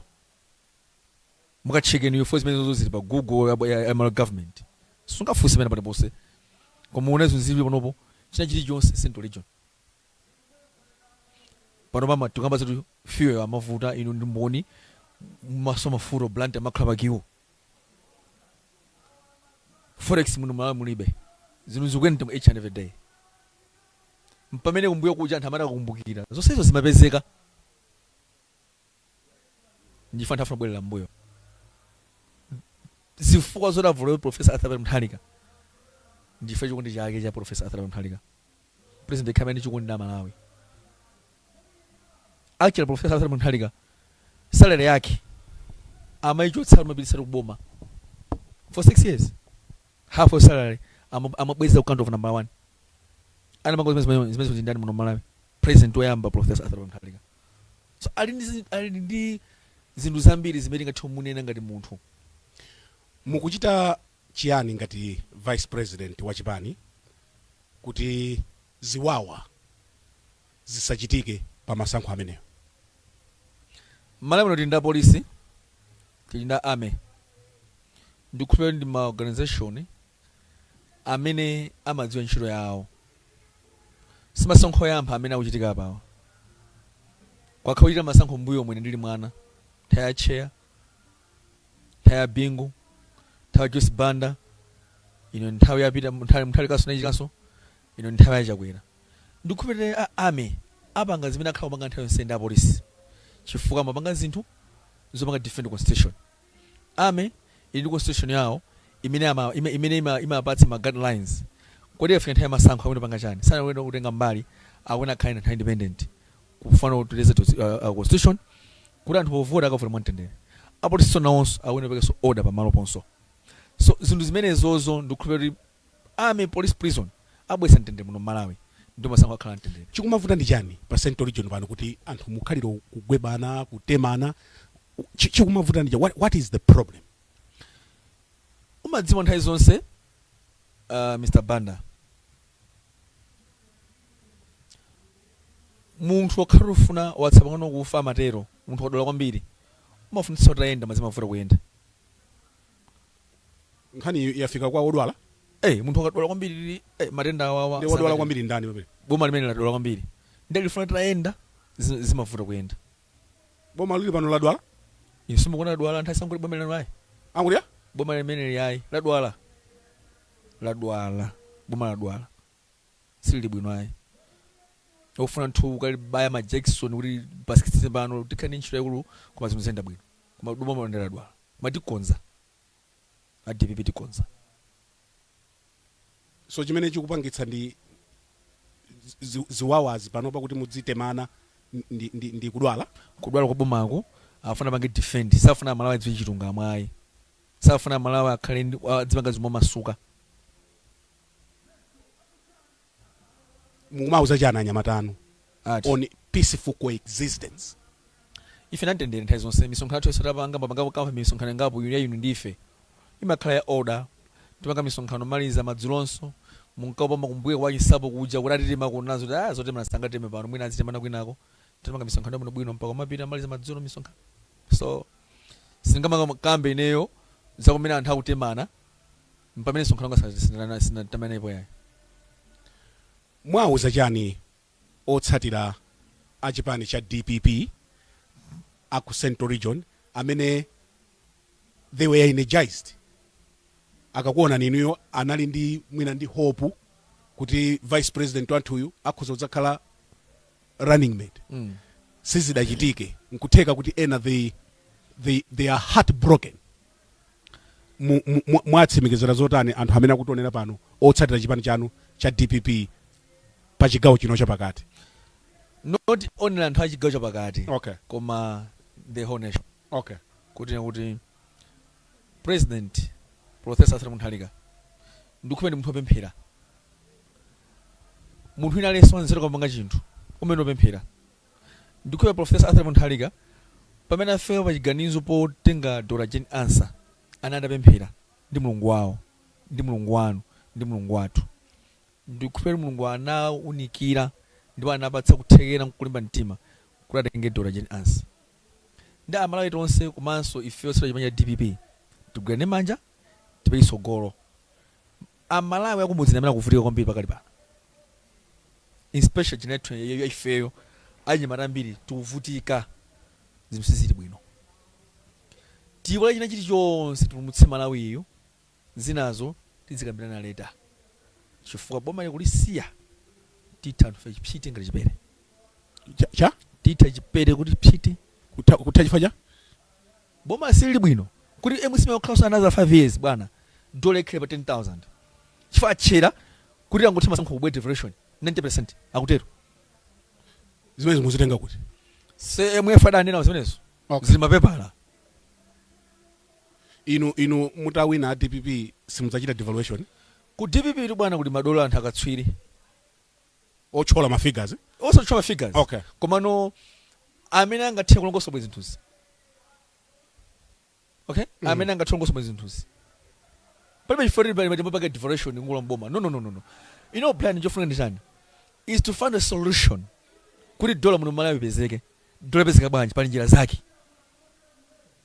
S2: Mukacheke niyo force mezo zili pa Google ya Malawi government. Sungafusi mena pale pose. Koma unezo nzili panopo china chili Jones Central Region. Pano mama tukamba zetu fuel ya mafuta ino ndi mboni masoma furo blunt makhlaba kiwo. Forex muno Malawi mulibe. Zinu zikuenda each and every day. Mpamene kumbuyo kuja anthu amene akukumbukira. Zonse izo zimapezeka. Ndifanta funa bwelera mbuyo. Zifukwa zodavula Professor Arthur Mutharika ndife chikondi chake cha Professor Arthur Mutharika President Kamene chikondi na Malawi. Actually Professor Arthur Mutharika salary yake amaichotsa mabilisa kuboma for 6 years, half of salary amabweza ukando of number 1 ana mango zimezi zindani muno Malawi. President oyamba Professor Arthur Mutharika. So alindi zinthu zambiri zimene ngati munena ngati munthu.
S1: Mukuchita chiyani ngati vice president wa chipani kuti ziwawa zisachitike pa masankho ameneyo?
S2: Malawi tinda polisi, tinda army, ndikuphera ndi ma organization amene amadziwa ntchito yawo. Simasankho yamba amene akuchitika apawa. Kwakhawira masankho mbuyo mwene ndili mwana thaya chair, thaya bingu, thaya Joyce Banda, ino nthawi yapita mthali kaso nayikanso, ino nthawi yachakwera. Ndikuphera army apanga zimene akhala kupanga nthawi yonse ndi apolisi. Chifukwa mapanga zinthu zopanga defend constitution. Army ili constitution yawo imene imapatsa ma guidelines. Kodi afika nthawi masankho amene panga chani. Sana wena kutenga mbali awena kind of independent. Kufana utileze constitution kuti anthu povota akavota mwamtendere. Apolisi nawonso awena pekeso order pamalo ponso. So zinthu zimenezozo ndikuphera kuti army police prison abwesa mtendere muno Malawi. ndo masankho akhala mtendere.
S1: chikumavuta ndi chani pa central region pano kuti anthu mukhaliro kugwebana kutemana chikumavuta ndi chani? What is the problem?
S2: Umadziwa nthawi zonse Mr. Banda, munthu wakhala ufuna watsapa ngono kufa amatero, munthu wadola kwambiri umafunitsa kuti ayenda mazimavuta kuyenda.
S1: Nkhani yafika kwa odwala?
S2: Munthu wakadola kwambiri matenda awawa.
S1: Ndi odwala kwambiri ndani pamene?
S2: Boma limene ladola kwambiri ndi lifuna kuti ayenda zimavuta kuyenda.
S1: Boma lili pano ladwala?
S2: Inu simukona ladwala nthawi sangu boma lino ayi.
S1: Angulia?
S2: Boma limene liyayi ladwala boma ladwala sili bwino ayi. Ofuna nthu kalibaya ma Jackson kuti basikitse pano tikhani ntchito yakulu koma zinthu zenda bwino koma boma lino ladwala matikonza DPP tikonza.
S1: So chimene chikupangitsa ndi ziwawazi pano pakuti mudzitemana ndi kudwala
S2: kwa bomako afuna pange defend safuna Malawi dziwe chitunga mwayi safuna Malawi akhale dzipanga zimwe masuka.
S1: mumauza chana anyamatanu on peaceful coexistence.
S2: Ife nantendere nthawi zonse misonkhano yathu satapanga mapanga misonkhano ngapo inu ndife imakhala ya order tipanga misonkhano maliza madzulonso munkapamba kumbuye kwa chisapo kuja kuti atitema kunazo zote mnasangateme pano mwina azitemana kwinako tipanga misonkhano muno bwino mpaka mapita maliza madzulo misonkhano. So singama kambe ineyo zakumena anthu akutemana mpamene misonkhano sinatamana ipo yayi.
S1: Mwauza chani otsatira achipani cha DPP aku Central Region amene they were energized akakuona ninuyo anali ndi mwina ndi hope kuti vice president Anthuyu akhoza kudzakhala running mate sizidachitike nkutheka kuti ena they are heartbroken. Mwatsimikizira zotani anthu amene akutionera pano otsatira chipani chanu cha DPP pa chigawo chino chapakati?
S2: Not only anthu achigawo chapakati
S1: Okay.
S2: koma the whole nation.
S1: Okay.
S2: Kuti president Professor Arthur Munthalika ndikupeni munthu opemphera munthu ina leso wanzero kupanga chinthu umene opemphera ndikuya Professor Arthur Munthalika pamene afewa pachiganizo potenga Dr. Jane Ansah anadapemphera ndi mulungu wawo ndi mulungu wanu ndi mulungu wathu ndikupeni mulungu anaunikira ndipo anapatsa kuthekera mkulimba mtima kuti atenge Dr. Jane Ansah ndi Amalawi tonse komanso ifeyo sira chipani cha DPP tigwirane manja tipeke tsogolo. Amalawi akumudzi amene akuvutika kwambiri pakali pano especially generation ya ifeyo anyamata ambiri tikuvutika zinthu sizili bwino. Tiwala china chilichonse tipulumutse Malawiyo zinazo tizikambirana leta chifukwa boma likulisiya titha anthu chipite ngati chipere
S1: cha
S2: titha chipere kuti pite
S1: kutha chifaja
S2: boma sili bwino kuti emusime okhala another 5 years bwana dole khale pa 10,000 chifukwa chera kuti angoti masankho kubwe devaluation 90% akutero
S1: zimene muzitenga kuti
S2: se MF adanena zimenezo zili mapepala.
S1: inu mutawina DPP simudzachita devaluation
S2: Ku DPP tu bwana kuti madola anthu akatswiri
S1: ochola ma figures
S2: also chola figures.
S1: Okay.
S2: Koma no amene angathe kulongosa bwezi nthuzi. Okay? Amene angathe kulongosa bwezi nthuzi. Palibe chifukwa pali matembo pake devaluation ngula mboma. No. You know plan jofuna ndi chani is to find a solution kuti dola muno Malawi bezeke. Dola bezeka bwanji pali njira zake.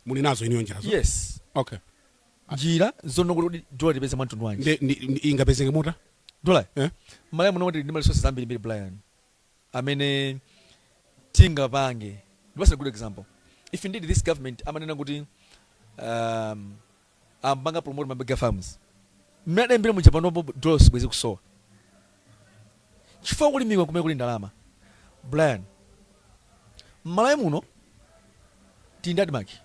S1: muli nazo iniyo njira zo?
S2: Yes.
S1: Okay.
S2: Njira zono kuti dola libeze mwantundu wanji.
S1: Ingapezeke muta?
S2: Dola? Malawi muno kuti ndi resources zambiri Brian. Amene tinga pange. That's a good example. If indeed this government amanena kuti ambanga promote mabega farms. Mmene mbere mu Japan obo dollars bwezi kusowa. Chifukwa kulimika kumene kuli ndalama. Brian. Malawi muno tindadi maki.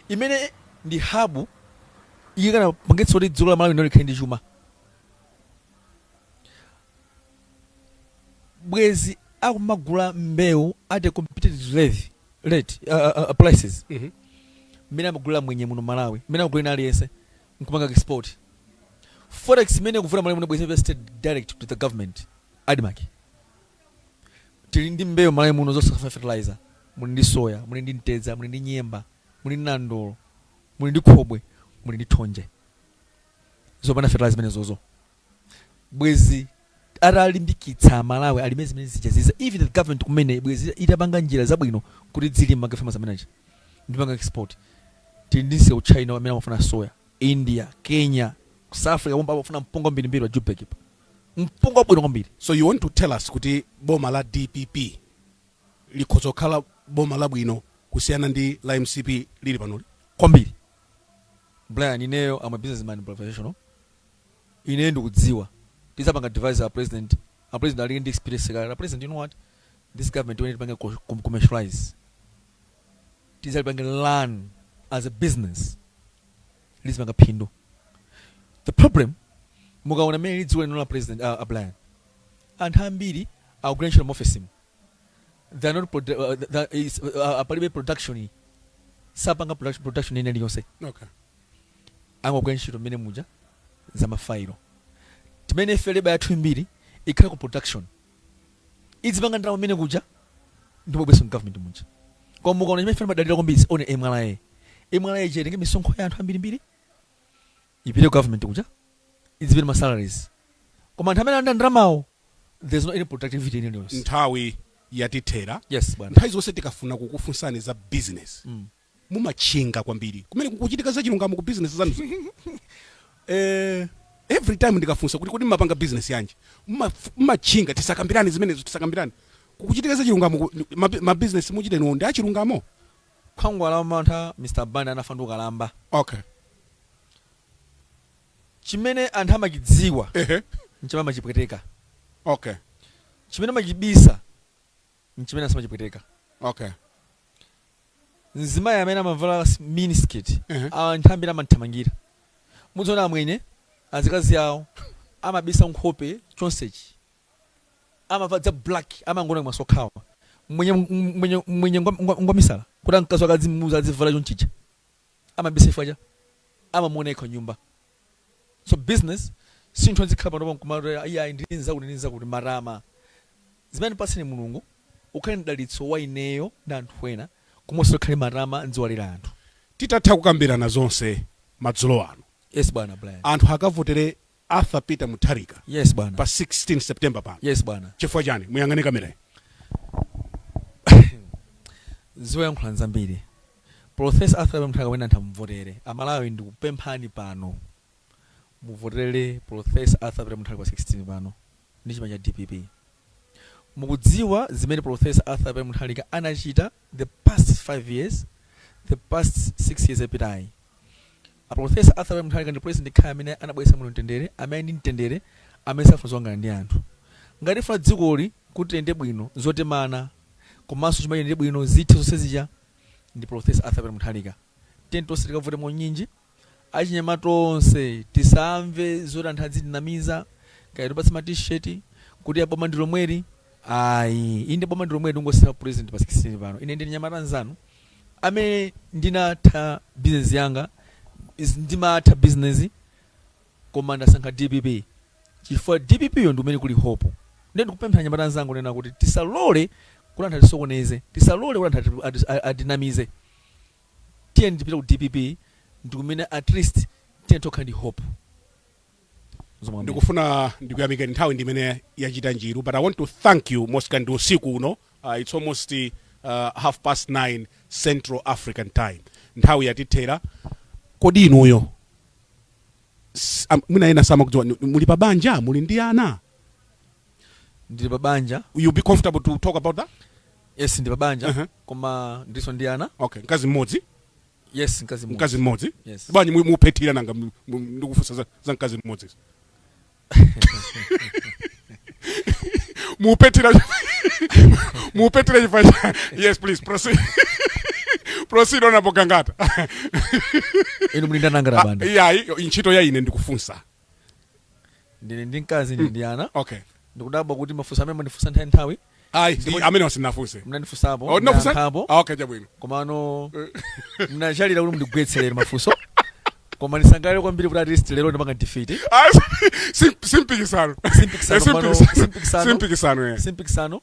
S2: Imene ndi habu ikana pangetso kuti dziko la Malawi nalo likhale ndi chuma. Bwezi akumagula mbewu at a competitive rate prices. Mina amagula mwenye muno Malawi, mina amagula aliyense nkumanga export. Forex mene kuvuna Malawi muno bwezi invested direct to the government adimaki tili ndi mbewu Malawi muno zonse fertilizer, muli ndi soya, muli ndi mtedza, muli ndi nyemba, muli ndi nandolo, muli ndi khobwe, muli ndi thonje, zopanda fertilizer zimene zozo. Bwezi atalimbikitsa Malawi alime zimene zichaziza, even the government kumene bwezi itapanga njira zabwino kuti zilima farmers ameneji ndipanga export. Tili ndi nse China amene amafuna soya, India, Kenya, South Africa womba amafuna mpunga mbirimbiri wa Jupek, mpunga bwino kwambiri.
S1: So you want to tell us kuti boma la DPP likhozokhala boma labwino kusiyana ndi la MCP lili panoli
S2: kwambiri? Brian, ineyo I'm a businessman professional. Ine ndikudziwa tisapanga device a president ali ndi experience kala. President, you know what, this government when it banga commercialize tisali banga learn as a business lisibanga phindu. The problem mukaona mene lidziwa lino la president Brian anthu ambiri akugranishira mofesim, they are not palibe production, sapanga production ine liyonse.
S1: Okay.
S2: Angogranishira mene muja za mafailo timene feleba yathu mbiri ikhala ku production idzipanga ndalama mene kuja ndipo bweso government muja kwa mukaona chimene feleba dalira kwambiri one MLA chete nge misonkho ya anthu ambirimbiri ipite government kuja idzipite ma salaries koma anthu amene anda ndalamawo there's no any productivity in any.
S1: Nthawi yatithera.
S2: Yes bwana.
S1: Nthawi zonse tikafuna kukufunsani za business mumachinga kwambiri kumene kukuchitika za chilungamo ku business zanu. Every time ndikafunsa kuti mapanga business yanji mumachinga tisakambirani zimenezo tisakambirani kukuchitika za chilungamo ma business muchite no ndi achilungamo.
S2: Khangwala mantha Mr. Banda anafanduka lamba.
S1: Okay.
S2: Chimene anthu amachidziwa nchimene amachipweteka.
S1: Okay.
S2: Chimene amachibisa nchimene asamachipweteka.
S1: Okay.
S2: Nzimayi amene amavala miniskirt anthu ambiri amanthamangira. Mudzona amwenye azikazi yawo amabisa nkhope chonsechi amavadza black amangona masokhawa mwenye ngwamisala kuti ankazi akadzimuza adzivala chonchicha amabisa ifaja amamuoneka nyumba. So business sinthu azikhala pano kumara iya ndinza kuti marama zimene pasine mulungu ukhale ndalitso wa ineyo ndi anthu ena kumonso ukhale marama nziwalira anthu.
S1: Titatha kukambirana zonse madzulo ano.
S2: Yes bwana Brian.
S1: Anthu akavotere Arthur Peter Mutharika.
S2: Yes bwana.
S1: Pa 16 September pano.
S2: Yes bwana.
S1: Chifukwa chani muyangane kamera.
S2: Zoyankhula nzambiri. Professor Arthur Peter Mutharika wena nthamvotere. Amalawi ndikupemphani pano. Muvotere Professor Arthur Peter Mutharika pa 16 pano. Ndi chima cha DPP. Mukudziwa zimene Professor Arthur Peter Mutharika anachita the past 5 years, the past 6 years epitayi. A Professor Arthur Peter Mutharika ndi president khaya amene anabwesa muno mtendere, amene ndi mtendere, amene safuzonga ndi anthu. Ngati fa dzikoli kuti ende bwino zotemana, komanso chimene ndi bwino zithe zonse zija ndi Professor Arthur Peter Mutharika. Tonse tikavote monyinji, achinyamato onse tisamve zoti anthu adzitinamiza, kaya topatsa ma t-shirt kuti aboma ndi lomweri. Ayi, inde boma ndi lomweri ungosema president pa 16 pano. Ine ndi nyamata nzanu amene ndinatha business yanga ndimatha business koma ndasankha DPP chifukwa DPP yo ndi umene kuli hope. Ndiye ndikupempha nyamata nzangu nena kuti tisalole kuti anthu atisokoneze, tisalole kuti anthu adinamize. Tiye ndipita ku DPP ndikumene at least tiye tokha ndi hope.
S1: Ndikufuna ndikuyamika nthawi ndimene yachita njiru, but I want to thank you Moskandi usiku uno. It's almost 9:30 Central African time. Nthawi yatithera. Kodi inuyo mwina ena sama kudziwa muli pa banja muli ndi ana?
S2: Ndili pa banja.
S1: You be comfortable to talk about that?
S2: Yes, ndili pa banja. Koma ndiso ndi ana.
S1: Okay, mkazi mmodzi?
S2: Yes, mkazi mmodzi.
S1: Yes. Bwanyi muphetira nanga ndikufunsa za mkazi mmodzi. Mupetira chifanya. Yes, please proceed. Proceed on apo Gangata.
S2: Inu mlinda nangara banda.
S1: Yeah, inchito ya ine ndikufunsa.
S2: Ndine ndi mkazi ndi ana.
S1: Okay.
S2: Ndikudabwa kuti mafusa amene ndifusa nthawi.
S1: Amene wasinafunse.
S2: Mnandifusapo.
S1: Oh, nafusa? Okay, chabwino.
S2: Komano mnachalira kuti mundigwetserere mafuso. koma nisangale kwambiri kuti at least lero ndipanga defeat
S1: simpikisano
S2: simpikisano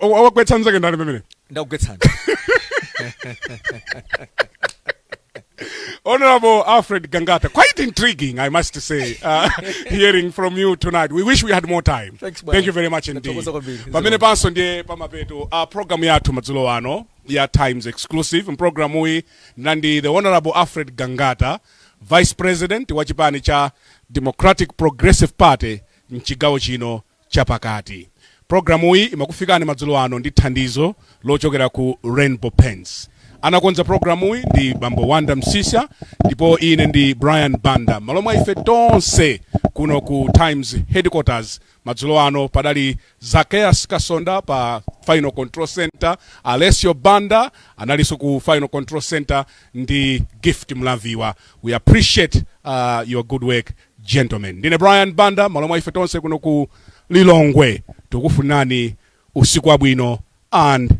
S1: wagwetsa mzake ndani pamene
S2: ndakugwetsani.
S1: Honorable Alfred Gangata, quite intriguing, I must say, hearing from you tonight. We wish we had more time. Thank you very much indeed. Pamene panso ndiye pamapeto program yathu madzulo ano ya Times Exclusive. Program uyi nandi the Honorable Alfred Gangata, Vice President wa chipani cha Democratic Progressive Party mchigawo chino chapakati. Program uyi imakufikani madzulo ano ndi thandizo lochokera ku Rainbow Pens. Anakonza programu uyi ndi Bambo Wanda Msisa, ndipo ine ndi Brian Banda. Malomwa ife tonse kuno ku Times Headquarters madzulo ano padali Zacchaeus Kasonda pa Final Control Center, Alessio Banda analiso ku Final Control Center, ndi Gift Mlaviwa. We appreciate your good work, gentlemen. Ndine Brian Banda, malomwa ife tonse kuno ku Lilongwe. Tukufunani usiku wabwino and good